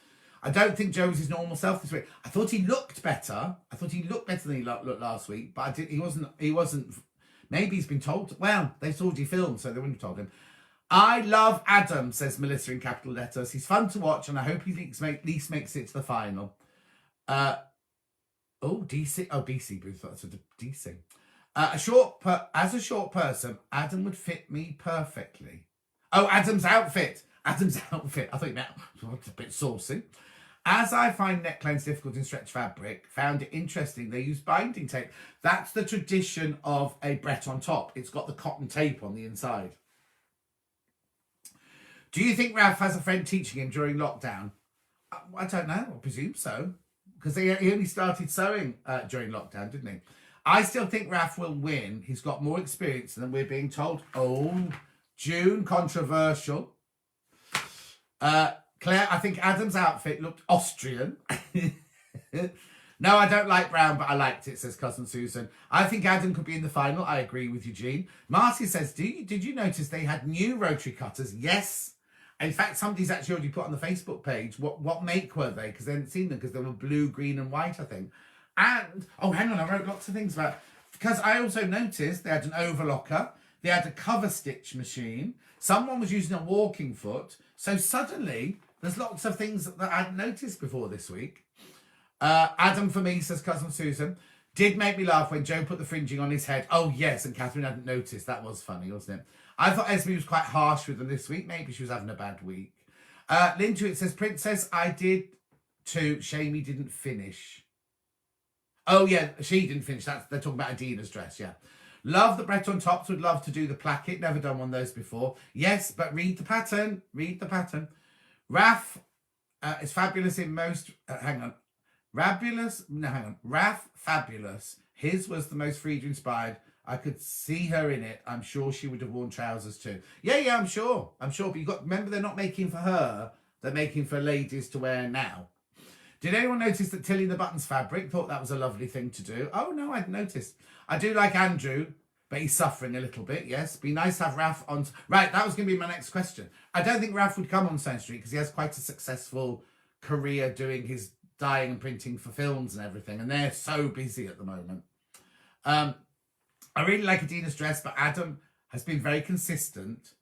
I don't think Joe was his normal self this week. I thought he looked better. I thought he looked better than he looked last week, but he wasn't. Maybe he's been told. Well, they've already filmed, so they wouldn't have told him. I love Adam, says Melissa in capital letters. He's fun to watch, and I hope he at least makes it to the final. DC. Oh, DC booth. That's a DC. As a short person, Adam would fit me perfectly. Oh, Adam's outfit. I thought you meant a bit saucy. As I find necklines difficult in stretch fabric, found it interesting they use binding tape. That's the tradition of a Breton top. It's got the cotton tape on the inside. Do you think Ralph has a friend teaching him during lockdown? I don't know. I presume so. Because he only started sewing during lockdown, didn't he? I still think Raf will win. He's got more experience than we're being told. Oh, June, controversial. Claire, I think Adam's outfit looked Austrian. No, I don't like brown, but I liked it, says Cousin Susan. I think Adam could be in the final. I agree with Eugene. Marty says, did you notice they had new rotary cutters? Yes. In fact, somebody's actually already put on the Facebook page what make were they, because they hadn't seen them, because they were blue, green and white, I think. And, oh, hang on, I wrote lots of things about, because I also noticed they had an overlocker, they had a cover stitch machine, someone was using a walking foot, so suddenly there's lots of things that I hadn't noticed before this week. Adam, for me, says Cousin Susan, did make me laugh when Joe put the fringing on his head. Oh, yes, and Catherine hadn't noticed. That was funny, wasn't it? I thought Esme was quite harsh with them this week. Maybe she was having a bad week. Lintuit says, Princess, I did too. Shame he didn't finish. Oh, yeah, she didn't finish. They're talking about Adina's dress, yeah. Love that Breton Tops would love to do the placket. Never done one of those before. Yes, but read the pattern. Read the pattern. Raf is fabulous in most... hang on. Raf fabulous. His was the most Frida inspired. I could see her in it. I'm sure she would have worn trousers too. Yeah, I'm sure. But you got remember, they're not making for her. They're making for ladies to wear now. Did anyone notice that Tilly the Buttons fabric? Thought that was a lovely thing to do. Oh no, I'd noticed. I do like Andrew, but he's suffering a little bit. Yes, be nice to have Raf on. Right, that was going to be my next question. I don't think Raf would come on Stone Street because he has quite a successful career doing his dyeing and printing for films and everything, and they're so busy at the moment. I really like Adina's dress, but Adam has been very consistent,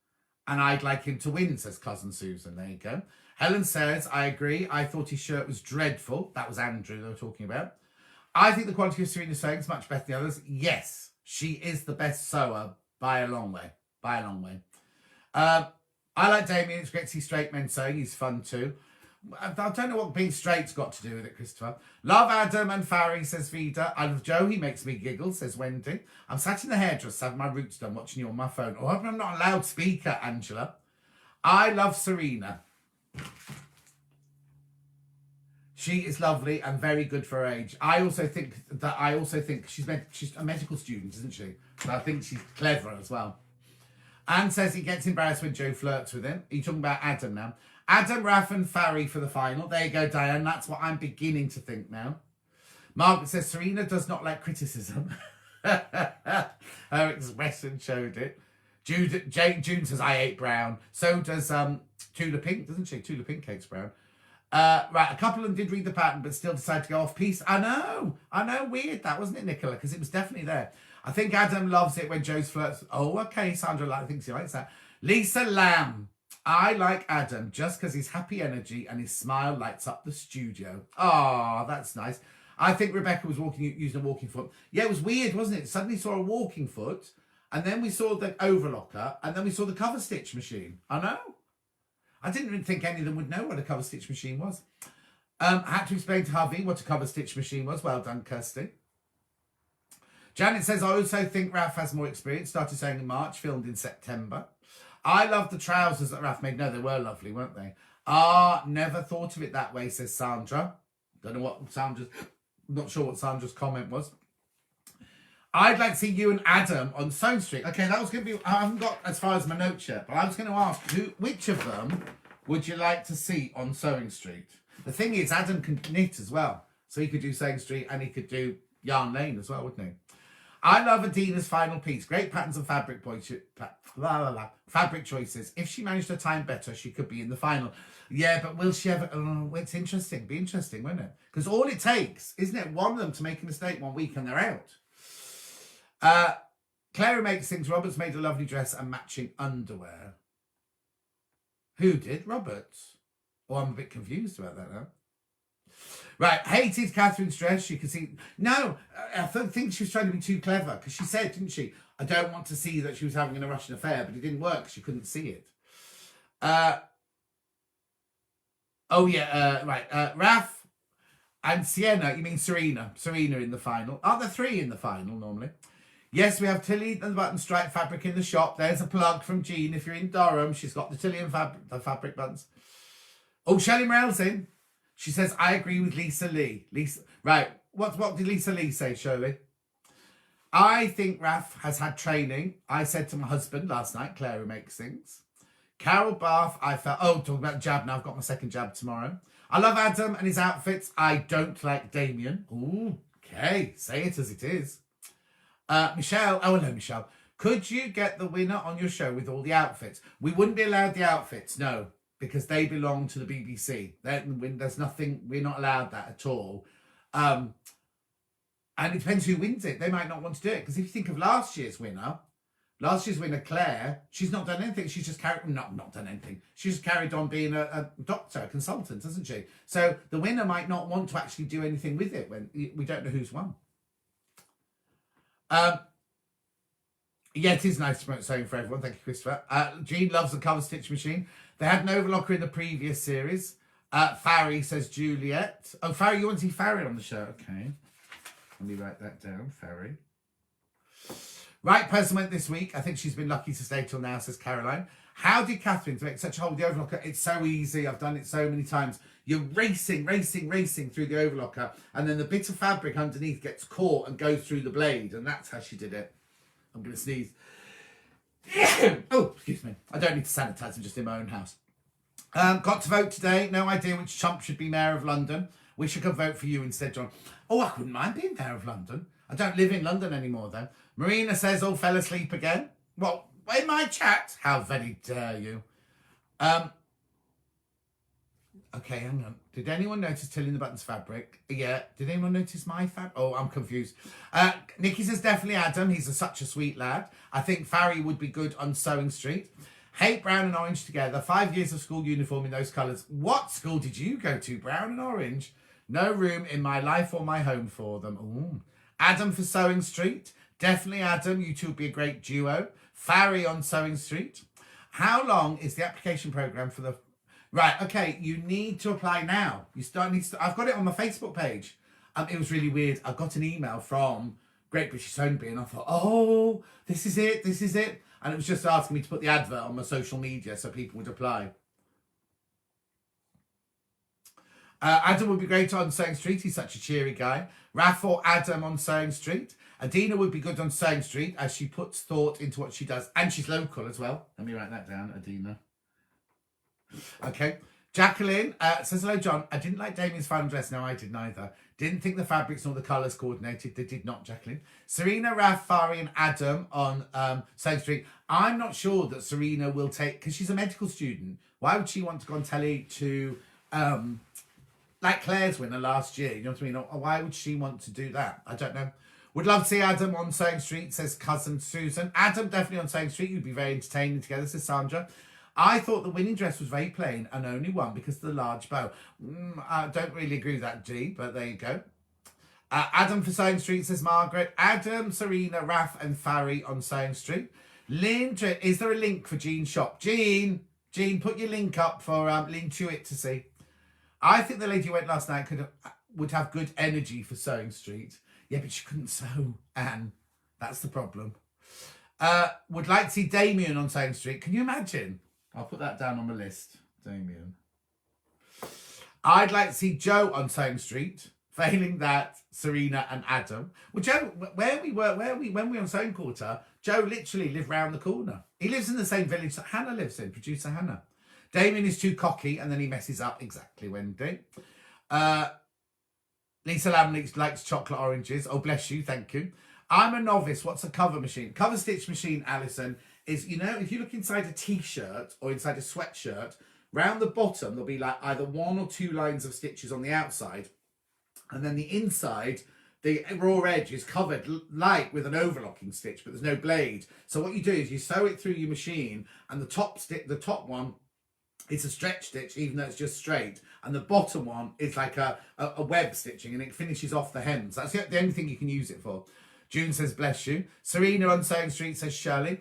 and I'd like him to win, says Cousin Susan. There you go. Helen says, I agree. I thought his shirt was dreadful. That was Andrew they were talking about. I think the quality of Serena's sewing is much better than the others. Yes, she is the best sewer by a long way. By a long way. I like Damien. It's great to see straight men sewing. He's fun too. I don't know what being straight's got to do with it, Christopher. Love Adam and Farry, says Vida. I love Joe. He makes me giggle, says Wendy. I'm sat in the hairdresser, having my roots done, watching you on my phone. Oh, I'm not a loudspeaker, Angela. I love Serena. She is lovely and very good for her age. I also think she's a medical student, isn't she? So I think she's clever as well. Anne says he gets embarrassed when Joe flirts with him. Are you talking about Adam now? Adam, Raf and Farry for the final. There you go, Diane. That's what I'm beginning to think now. Margaret says Serena does not like criticism. Her expression showed it. June says I ate brown. So does Tula Pink, doesn't she? Tula Pink hates brown. Right, a couple of them did read the pattern but still decided to go off piece. I know. Weird that, wasn't it, Nicola? Because it was definitely there. I think Adam loves it when Joe's flirts. Oh, okay, Sandra thinks he likes that. Lisa Lamb. I like Adam just because his happy energy and his smile lights up the studio. Oh, that's nice. I think Rebecca was using a walking foot. Yeah, it was weird, wasn't it? Suddenly saw a walking foot, and then we saw the overlocker, and then we saw the cover stitch machine. I know. I didn't even think any of them would know what a cover stitch machine was. I had to explain to Harvey what a cover stitch machine was. Well done, Kirsty. Janet says, I also think Raf has more experience. Started saying in March, filmed in September. I love the trousers that Raf made. No, they were lovely, weren't they? Never thought of it that way, says Sandra. Don't know what Sandra's... Not sure what Sandra's comment was. I'd like to see you and Adam on Stone Street. Okay, that was going to be... I haven't got as far as my notes yet, but I was going to ask, which of them would you like to see on Sewing Street? The thing is, Adam can knit as well. So he could do Sewing Street and he could do Yarn Lane as well, wouldn't he? I love Adina's final piece. Great patterns and fabric choices. If she managed her time better, she could be in the final. Yeah, but will she ever... it's interesting. Be interesting, won't it? Because all it takes, isn't it, one of them to make a mistake one week and they're out. Clara makes things. Robert's made a lovely dress and matching underwear. Who did? Robert? Oh, I'm a bit confused about that now. Right, hated Catherine's dress. You can see... No, I think she was trying to be too clever because she said, didn't she, I don't want to see that she was having a Russian affair, but it didn't work. She couldn't see it. Raf and Sienna, you mean Serena. Serena in the final. Aren't there three in the final normally? Yes, we have Tilly and the button stripe fabric in the shop. There's a plug from Jean. If you're in Durham, she's got the Tilly and the fabric buttons. Oh, Shelley Morell's in. She says, I agree with Lisa Lee. Right, what did Lisa Lee say, Shirley? I think Raf has had training. I said to my husband last night, Clara makes things. Carol Bath, talking about jab now. I've got my second jab tomorrow. I love Adam and his outfits. I don't like Damien. Ooh, okay. Say it as it is. Michelle. Oh, hello, Michelle. Could you get the winner on your show with all the outfits? We wouldn't be allowed the outfits, no, because they belong to the BBC. There's nothing, we're not allowed that at all. And it depends who wins it. They might not want to do it. Because if you think of last year's winner, Claire, she's not done anything. She's just not done anything. She's just carried on being a doctor, a consultant, hasn't she? So the winner might not want to actually do anything with it when we don't know who's won. Yeah, it is nice to promote sewing for everyone. Thank you, Christopher. Jean loves the cover stitch machine. They had an overlocker in the previous series. Farry says Juliet. Oh, Farry, you want to see Farry on the show? Okay. Let me write that down, Farry. Right person went this week. I think she's been lucky to stay till now, says Caroline. How did Catherine make such a hole with the overlocker? It's so easy. I've done it so many times. You're racing through the overlocker, and then the bit of fabric underneath gets caught and goes through the blade, and that's how she did it. I'm going to sneeze. Oh, excuse me. I don't need to sanitise. I'm just in my own house. Got to vote today. No idea which chump should be Mayor of London. Wish I could vote for you instead, John. Oh, I wouldn't mind being Mayor of London. I don't live in London anymore, though. Marina says all fell asleep again. Well, in my chat. How very dare you. Okay, hang on. Did anyone notice Tilling the Buttons fabric? Yeah. Did anyone notice my fabric? Oh, I'm confused. Nikki says definitely Adam. He's such a sweet lad. I think Farry would be good on Sewing Street. Hate brown and orange together. 5 years of school uniform in those colours. What school did you go to? Brown and orange? No room in my life or my home for them. Ooh. Adam for Sewing Street. Definitely Adam. You two would be a great duo. Farry on Sewing Street. How long is the application programme for the... Right, okay, you need to apply now. I've got it on my Facebook page. It was really weird. I got an email from Great British Sewing Bee and I thought, oh, this is it. And it was just asking me to put the advert on my social media so people would apply. Adam would be great on Sewing Street. He's such a cheery guy. Raf or Adam on Sewing Street. Adina would be good on Sewing Street as she puts thought into what she does. And she's local as well. Let me write that down, Adina. Okay. Jacqueline says, hello, John. I didn't like Damien's final dress. No, I didn't either. Didn't think the fabrics nor the colours coordinated. They did not, Jacqueline. Serena, Raf, Farry and Adam on Sewing Street. I'm not sure that Serena will take... Because she's a medical student. Why would she want to go on telly to... like Claire's winner last year. You know what I mean? Or why would she want to do that? I don't know. Would love to see Adam on Sewing Street, says cousin Susan. Adam definitely on Sewing Street. You'd be very entertaining together, says Sandra. I thought the winning dress was very plain and only won because of the large bow. I don't really agree with that, G, but there you go. Adam for Sewing Street, says Margaret. Adam, Serena, Raf and Farry on Sewing Street. Lynn, is there a link for Jean's shop? Jean, put your link up for Lynn Tuitt to see. I think the lady who went last night would have good energy for Sewing Street. Yeah, but she couldn't sew, Anne. That's the problem. Would like to see Damien on Sewing Street. Can you imagine? I'll put that down on the list. Damien. I'd like to see Joe on Sewing Street. Failing that, Serena and Adam. Well, Joe, when we were on Sewing Quarter, Joe literally lived round the corner. He lives in the same village that Hannah lives in, producer Hannah. Damien is too cocky and then he messes up. Exactly, Wendy. Lisa Lamb likes chocolate oranges. Oh, bless you. Thank you. I'm a novice. What's a cover machine? Cover stitch machine, Alison, is, you know, if you look inside a t-shirt or inside a sweatshirt, round the bottom, there'll be like either 1 or 2 lines of stitches on the outside. And then the inside, the raw edge is covered like with an overlocking stitch, but there's no blade. So what you do is you sew it through your machine and the top one, it's a stretch stitch, even though it's just straight. And the bottom one is like a web stitching and it finishes off the hems. That's the only thing you can use it for. June says, bless you. Serena on Sewing Street says, Shirley.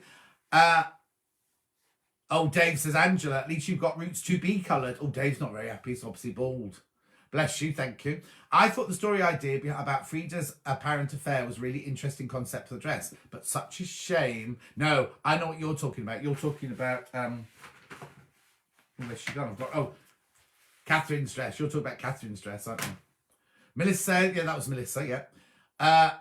Oh, Dave says, Angela, at least you've got roots to be coloured. Oh, Dave's not very happy. He's obviously bald. Bless you, thank you. I thought the story idea about Frida's apparent affair was a really interesting concept for the dress, but such a shame. No, I know what you're talking about. You're talking about... where's she gone? Catherine's dress. You're talking about Catherine's dress, aren't you? Melissa, yeah, that was Melissa, yeah.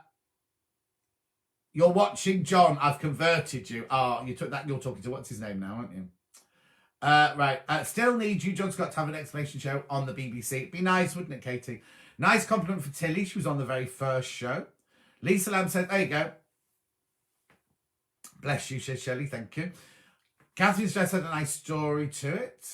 You're watching John. I've converted you. You're talking to what's his name now, aren't you? Right. Still need you, John Scott, to have an explanation show on the BBC. It'd be nice, wouldn't it, Katie? Nice compliment for Tilly. She was on the very first show. Lisa Lamb said, there you go. Bless you, says Shelley. Thank you. Catherine's dress had a nice story to it.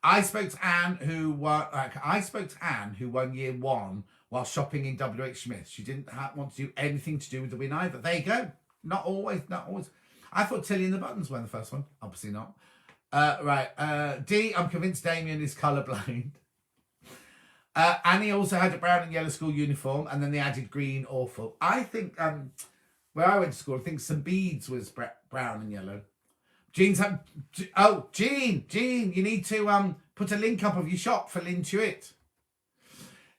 I spoke to Anne, who won year one while shopping in WH Smith. She didn't want to do anything to do with the win either. There you go. Not always. I thought Tilly and the Buttons won the first one. Obviously not. Right. D, I'm convinced Damien is colourblind. Annie also had a brown and yellow school uniform, and then they added green. Awful. I think where I went to school, I think St Bede's was brown and yellow. Jean's Jean, you need to put a link up of your shop for Lynn Tuitt.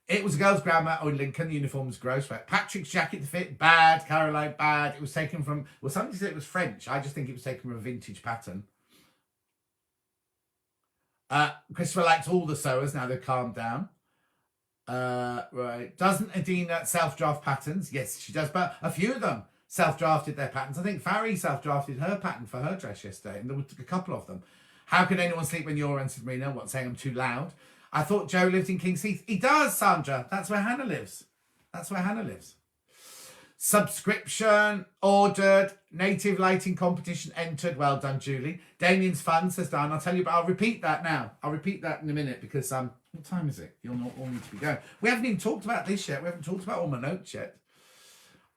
It was a girls' grammar in Lincoln. The uniform was gross. Right? Patrick's jacket to fit, bad. Caroline, bad. It was taken from, well, somebody said it was French. I just think it was taken from a vintage pattern. Christopher likes all the sewers. Now they've calmed down. Right. Doesn't Adina self-draft patterns? Yes, she does. But a few of them self-drafted their patterns. I think Farry self-drafted her pattern for her dress yesterday, and there were a couple of them. How can anyone sleep when you're in, said Marina? What, saying I'm too loud? I thought Joe lived in King's Heath. He does, Sandra. That's where Hannah lives. Subscription ordered. Native lighting competition entered. Well done, Julie. Damien's fun, says Dan. I'll tell you, but I'll repeat that now. I'll repeat that in a minute because what time is it? You'll not all need to be going. We haven't even talked about this yet. We haven't talked about all my notes yet.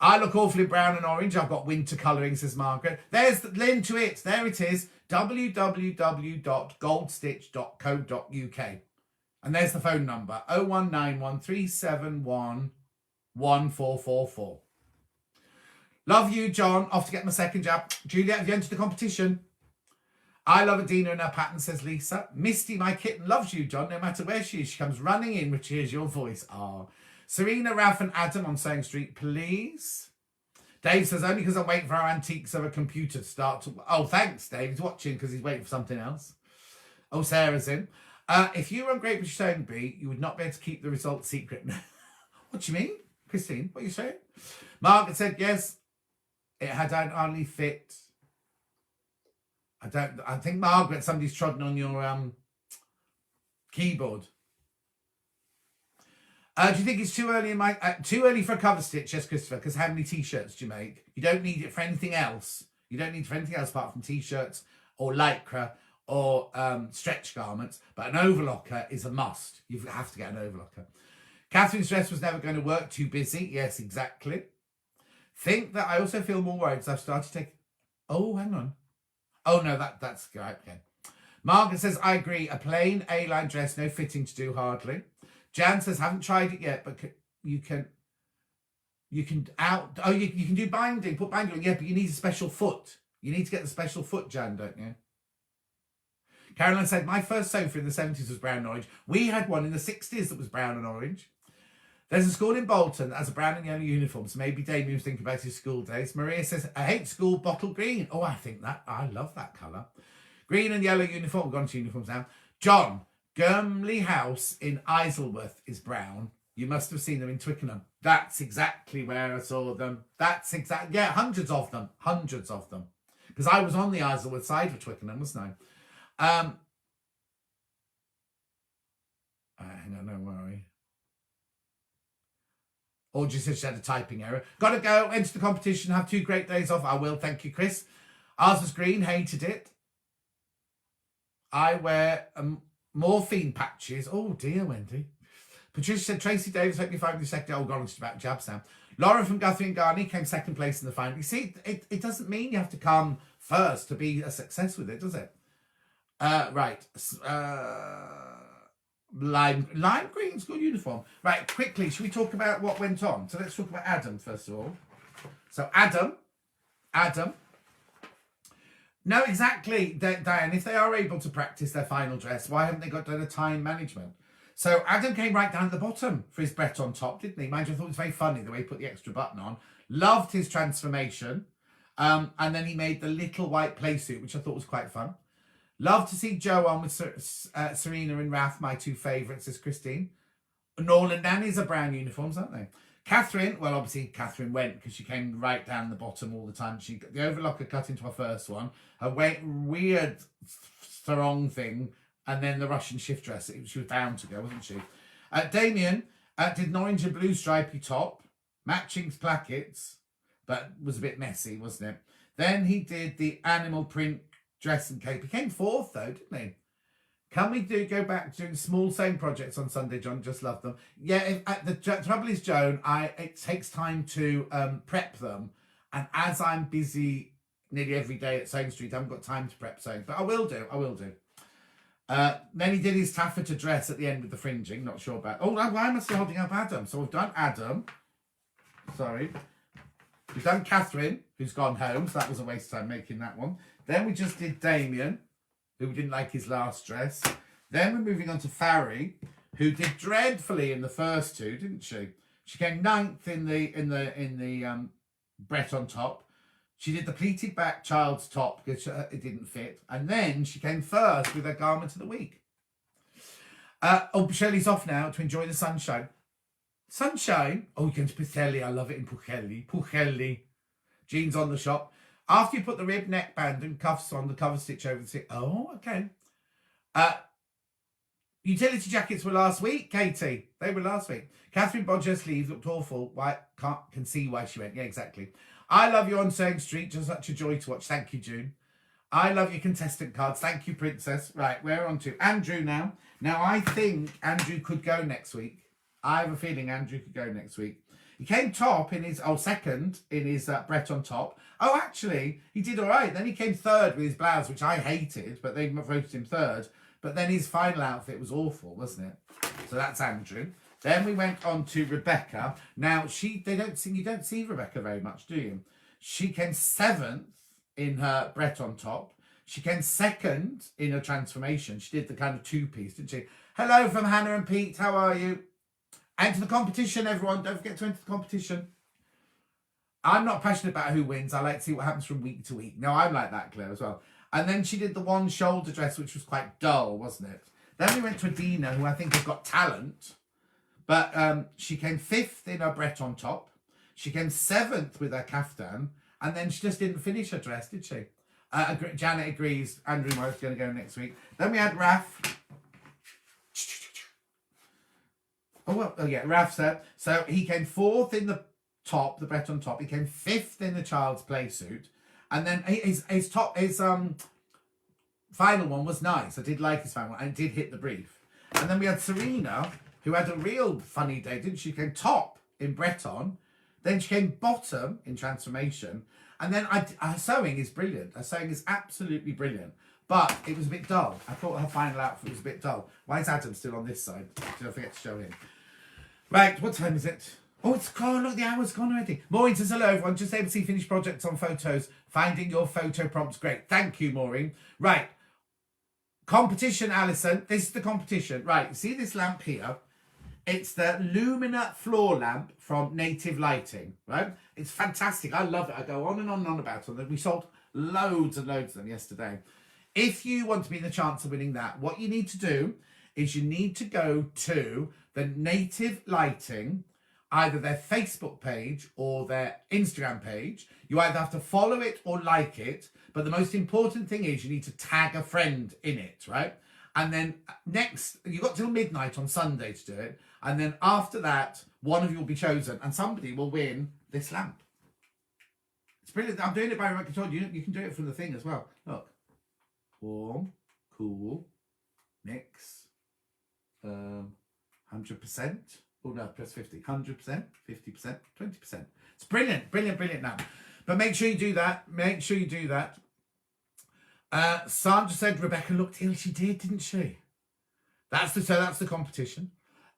I look awfully brown and orange. I've got winter colouring, says Margaret. There's the Lynn Tuitt. There it is. www.goldstitch.co.uk. And there's the phone number. 01913711444. Love you, John. Off to get my second jab. Juliet, have you entered the competition? I love Adina and her pattern, says Lisa. Misty, my kitten, loves you, John. No matter where she is, she comes running in when she hears your voice. Ah. Serena, Ralph and Adam on Sewing Street, please. Dave says, only because I'm waiting for our antiques of a computer to start to... Oh, thanks, Dave. He's watching because he's waiting for something else. Oh, Sarah's in. If you were on Great British Sewing Bee, you would not be able to keep the results secret. What do you mean? Christine, what are you saying? Margaret said, yes, it had hardly fit. I think, Margaret, somebody's trodden on your keyboard. Do you think it's too early too early for a cover stitch? Yes, Christopher, because how many t-shirts do you make? You don't need it for anything else. You don't need it for anything else apart from t-shirts or lycra or stretch garments. But an overlocker is a must. You have to get an overlocker. Catherine's dress was never going to work. Too busy. Yes, exactly. Think that I also feel more worried because I've started to take... Oh, hang on. Oh, no, that's right. Okay. Margaret says, I agree. A plain A-line dress, no fitting to do hardly. Jan says, haven't tried it yet, but you can do binding, put binding on. Yeah, but you need a special foot. You need to get the special foot, Jan, don't you? Caroline said, my first sofa in the 70s was brown and orange. We had one in the 60s that was brown and orange. There's a school in Bolton that has a brown and yellow uniform, so maybe Damien was thinking about his school days. Maria says, I hate school bottle green. Oh, I love that colour. Green and yellow uniform. We've gone to uniforms now. John, Gurmley House in Isleworth is brown. You must have seen them in Twickenham. That's exactly where I saw them. Yeah, hundreds of them. Because I was on the Isleworth side of Twickenham, wasn't I? Hang on, don't worry. Audrey said she had a typing error. Gotta go, enter the competition, have 2 great days off. I will, thank you, Chris. Ours was green, hated it. I wear morphine patches. Oh dear, Wendy. Patricia said, Tracy Davis, hope you find your second. Oh, God, I'm just about jabs now. Lauren from Guthrie and Garney came second place in the final. You see, it doesn't mean you have to come first to be a success with it, does it? Right. Lime green school uniform. Right, quickly, should we talk about what went on? So let's talk about Adam, first of all. So Adam. No, exactly, Diane. If they are able to practice their final dress, why haven't they got done a time management? So Adam came right down at the bottom for his Breton top, didn't he? Mind you, I thought it was very funny the way he put the extra button on. Loved his transformation. And then he made the little white play suit, which I thought was quite fun. Love to see Joe on with Serena and Raf, my 2 favourites, says Christine. Noel and Nanny's are brown uniforms, aren't they? Catherine, well, obviously Catherine went because she came right down the bottom all the time. She the overlocker cut into her first one. Her weird sarong thing, and then the Russian shift dress. She was down to go, wasn't she? Damien did an orange and blue stripy top, matching plackets, but was a bit messy, wasn't it? Then he did the animal print dress and cape. He came fourth though, didn't he? Can we go back to doing small sewing projects on Sunday, John? Just love them. Yeah, the trouble is, Joan, it takes time to prep them. And as I'm busy nearly every day at Sewing Street, I haven't got time to prep sewing. But I will do. Then he did his taffeta dress at the end with the fringing. Not sure about... Oh, why am I still holding up Adam? So we've done Adam. Sorry. We've done Catherine, who's gone home. So that was a waste of time making that one. Then we just did Damien, who didn't like his last dress. Then we're moving on to Farry, who did dreadfully in the first two, didn't she? She came ninth in the Breton top. She did the pleated back child's top because it didn't fit, and then she came first with her garment of the week. Shirley's off now to enjoy the sunshine. Sunshine. Oh, you're going to Pichelli. I love it in Pichelli. Jeans on the shop. After you put the rib neckband and cuffs on, the cover stitch over the stick. Oh, okay. Utility jackets were last week, Katie. They were last week. Catherine Bodger's sleeves looked awful. Can see why she went. Yeah, exactly. I love you on Sewing Street. Just such a joy to watch. Thank you, June. I love your contestant cards. Thank you, Princess. Right, we're on to Andrew now. Now, I think Andrew could go next week. I have a feeling Andrew could go next week. He came second in his Breton top. Oh, actually, he did all right. Then he came third with his blouse, which I hated, but they voted him third. But then his final outfit was awful, wasn't it? So that's Andrew. Then we went on to Rebecca. Now, you don't see Rebecca very much, do you? She came 7th in her Breton top. She came 2nd in her transformation. She did the kind of two-piece, didn't she? Hello from Hannah and Pete. How are you? Enter the competition, everyone. Don't forget to enter the competition. I'm not passionate about who wins. I like to see what happens from week to week. No, I'm like that, Claire, as well. And then she did the one shoulder dress, which was quite dull, wasn't it? Then we went to Adina, who I think has got talent. But she came 5th in her Breton top. She came 7th with her kaftan. And then she just didn't finish her dress, did she? Janet agrees. Andrew Morris going to go next week. Then we had Raf. Raf said. So he came 4th in the top, the Breton top. He came 5th in the child's play suit. And then his final one was nice. I did like his final one and it did hit the brief. And then we had Serena, who had a real funny day, didn't she? She came top in Breton. Then she came bottom in transformation. And then her sewing is brilliant. Her sewing is absolutely brilliant. But it was a bit dull. I thought her final outfit was a bit dull. Why is Adam still on this side? Did I forget to show him? Right, what time is it? Oh, it's gone. Look, the hour's gone already. Maureen says, hello, everyone. Just able to see finished projects on photos. Finding your photo prompts. Great. Thank you, Maureen. Right. Competition, Alison. This is the competition. Right. You see this lamp here? It's the Lumina floor lamp from Native Lighting, right? It's fantastic. I love it. I go on and on and on about it. We sold loads and loads of them yesterday. If you want to be in the chance of winning that, what you need to do is you need to go to the Native Lighting, either their Facebook page or their Instagram page. You either have to follow it or like it. But the most important thing is you need to tag a friend in it, right? And then next, you've got till midnight on Sunday to do it. And then after that, one of you will be chosen and somebody will win this lamp. It's brilliant. I'm doing it by remote control. You can do it from the thing as well. Look. Warm, cool, mix, 100%. Oh no, plus 50. 100%, 50%, 20%. It's brilliant, brilliant, brilliant lamp. But make sure you do that. Make sure you do that. Sandra said Rebecca looked ill. She did, didn't she? That's the competition.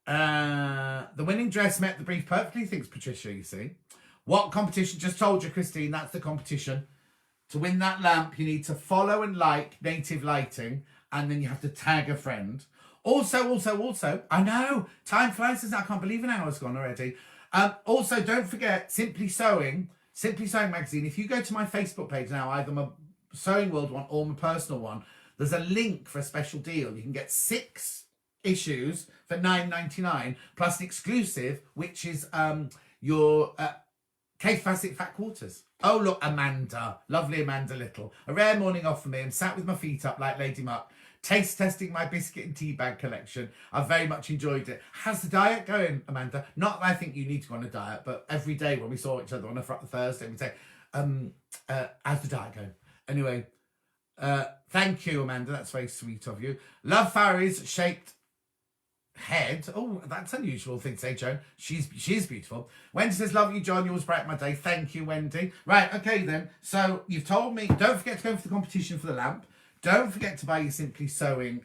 The winning dress met the brief perfectly, thinks Patricia, you see. What competition? Just told you, Christine, that's the competition. To win that lamp, you need to follow and like Native Lighting, and then you have to tag a friend. Also, I know, time flies, I can't believe an hour's gone already. Also, don't forget, Simply Sewing magazine. If you go to my Facebook page now, either my Sewing World one or my personal one, there's a link for a special deal. You can get 6 issues for $9.99 plus an exclusive, which is your Kate Fassett Fat Quarters. Oh, look, Amanda. Lovely Amanda Little. A rare morning off for me. I'm sat with my feet up like Lady Muck, taste testing my biscuit and tea bag collection. I've very much enjoyed it. How's the diet going, Amanda? Not that I think you need to go on a diet, but every day when we saw each other on a Thursday, we'd say, how's the diet going? Anyway, thank you, Amanda. That's very sweet of you. Love Farry's shaped head. Oh, that's an unusual thing to say, Joan. She's beautiful. Wendy says, love you, John. You always brighten my day. Thank you, Wendy. Right, okay then. So you've told me, don't forget to go for the competition for the lamp. Don't forget to buy your Simply Sewing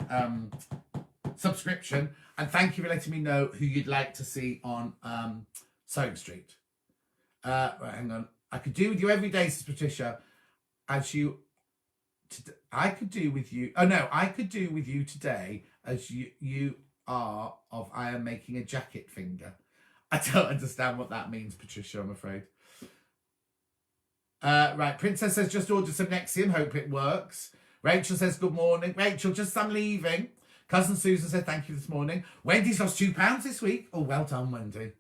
subscription. And thank you for letting me know who you'd like to see on Sewing Street. Right, hang on. I could do with you every day, says Patricia. I could do with you today as you are of I am making a jacket finger. I don't understand what that means, Patricia, I'm afraid. Right, Princess says, just ordered some Nexium, hope it works. Rachel says, good morning. Rachel, just I'm leaving. Cousin Susan said, thank you this morning. Wendy's lost £2 this week. Oh, well done, Wendy.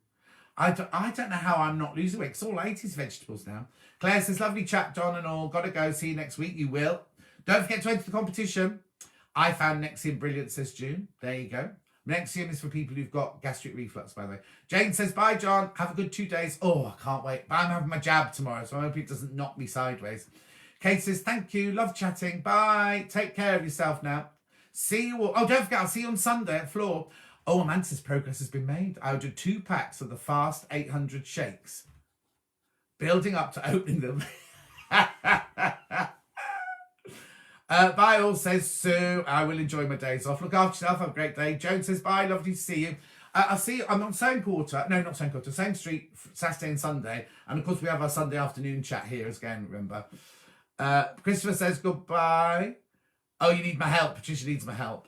I don't know how I'm not losing weight. It's all 80s vegetables now. Claire says, lovely chat, John and all. Gotta go. See you next week. You will. Don't forget to enter the competition. I found Nexium brilliant, says June. There you go. Nexium is for people who've got gastric reflux, by the way. Jane says, bye, John. Have a good 2 days. Oh, I can't wait. But I'm having my jab tomorrow, so I hope it doesn't knock me sideways. Kate says, thank you. Love chatting. Bye. Take care of yourself now. See you all. Oh, don't forget, I'll see you on Sunday at Floor. Oh, Amanda says progress has been made. I ordered 2 packs of the Fast 800 shakes. Building up to opening them. Bye all, says Sue. I will enjoy my days off. Look after yourself. Have a great day. Joan says, bye. Lovely to see you. I'll see you. I'm on Sewing Quarter. No, not Sewing Quarter. Sewing Street, Saturday and Sunday. And of course, we have our Sunday afternoon chat here again, remember. Christopher says, goodbye. Oh, you need my help. Patricia needs my help.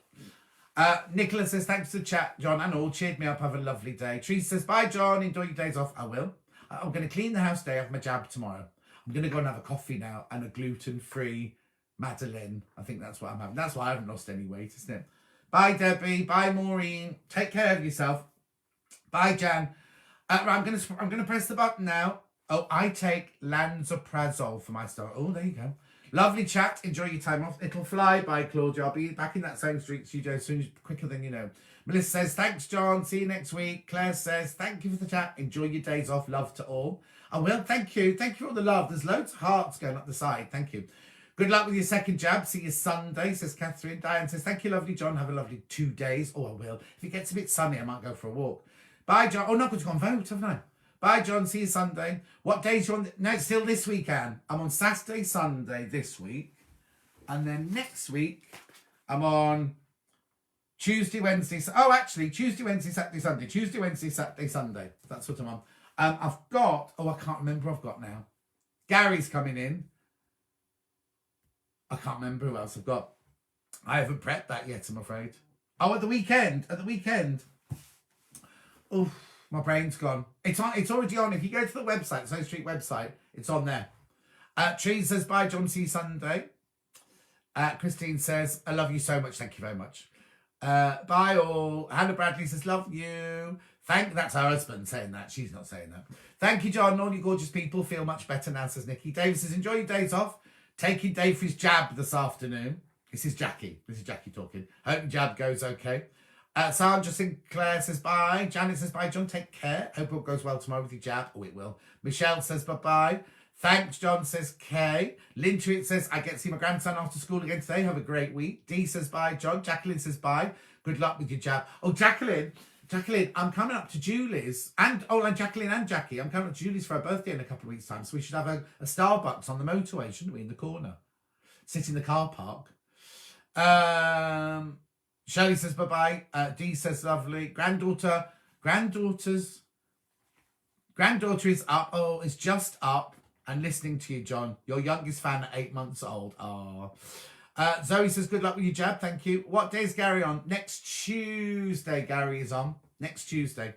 Nicola says, thanks for the chat, John and all. Cheered me up. Have a lovely day. Teresa says, bye, John. Enjoy your days off. I will. I'm going to clean the house today. I have my jab tomorrow. I'm going to go and have a coffee now and a gluten-free Madeleine. I think that's what I'm having. That's why I haven't lost any weight, isn't it? Bye, Debbie. Bye, Maureen. Take care of yourself. Bye, Jan. Right, I'm gonna press the button now. Oh, I take Lansoprazole for my stomach. Oh, there you go. Lovely chat. Enjoy your time off. It'll fly by, Claudia. I'll be back in that Sewing Street studio soon, quicker than you know. Melissa says, thanks, John. See you next week. Claire says, thank you for the chat. Enjoy your days off. Love to all. I will. Thank you. Thank you for all the love. There's loads of hearts going up the side. Thank you. Good luck with your second jab. See you Sunday, says Catherine. Diane says, thank you, lovely John. Have a lovely 2 days. Oh, I will. If it gets a bit sunny, I might go for a walk. Bye, John. Oh, no, I've got to go and vote, haven't I? Bye, John. See you Sunday. What days are you on? No, it's still this week, Anne. I'm on Saturday, Sunday this week. And then next week, I'm on Tuesday, Wednesday. Oh, actually, Tuesday, Wednesday, Saturday, Sunday. Tuesday, Wednesday, Saturday, Sunday. That's what I'm on. I've got, I can't remember who I've got now. Gary's coming in. I can't remember who else I've got. I haven't prepped that yet, I'm afraid. Oh, at the weekend. Oh, my brain's gone. It's already on. If you go to the website, Sewing Street website, it's on there. Tree says, bye, John. See you Sunday. Christine says, I love you so much. Thank you very much. Bye all. Hannah Bradley says, love you. That's her husband saying that. She's not saying that. Thank you, John. All you gorgeous people feel much better now, says Nikki. Dave says, enjoy your days off. Taking Dave for his jab this afternoon. This is Jackie talking. Hope your jab goes okay. Sandra Sinclair says bye. Janet says bye, John. Take care. Hope it goes well tomorrow with your jab. Oh, it will. Michelle says bye-bye. Thanks, John, says Kay. Lintuit says, I get to see my grandson after school again today. Have a great week. Dee says bye, John. Jacqueline says bye. Good luck with your jab. Oh, Jacqueline, I'm coming up to Julie's. And Jacqueline and Jackie, I'm coming up to Julie's for her birthday in a couple of weeks' time. So we should have a Starbucks on the motorway, shouldn't we, in the corner? Sit in the car park. Shirley says bye-bye. Dee says lovely. Granddaughter is up. Oh, is just up and listening to you, John. Your youngest fan at 8 months old. Oh. Zoe says, good luck with your jab. Thank you. What day is Gary on? Next Tuesday, Gary is on. Next Tuesday.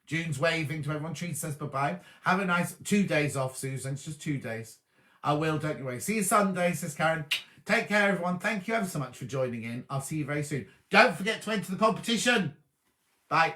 June's waving to everyone. Tree says bye-bye. Have a nice 2 days off, Susan. It's just 2 days. I will, don't you worry. See you Sunday, says Karen. Take care, everyone. Thank you ever so much for joining in. I'll see you very soon. Don't forget to enter the competition. Bye.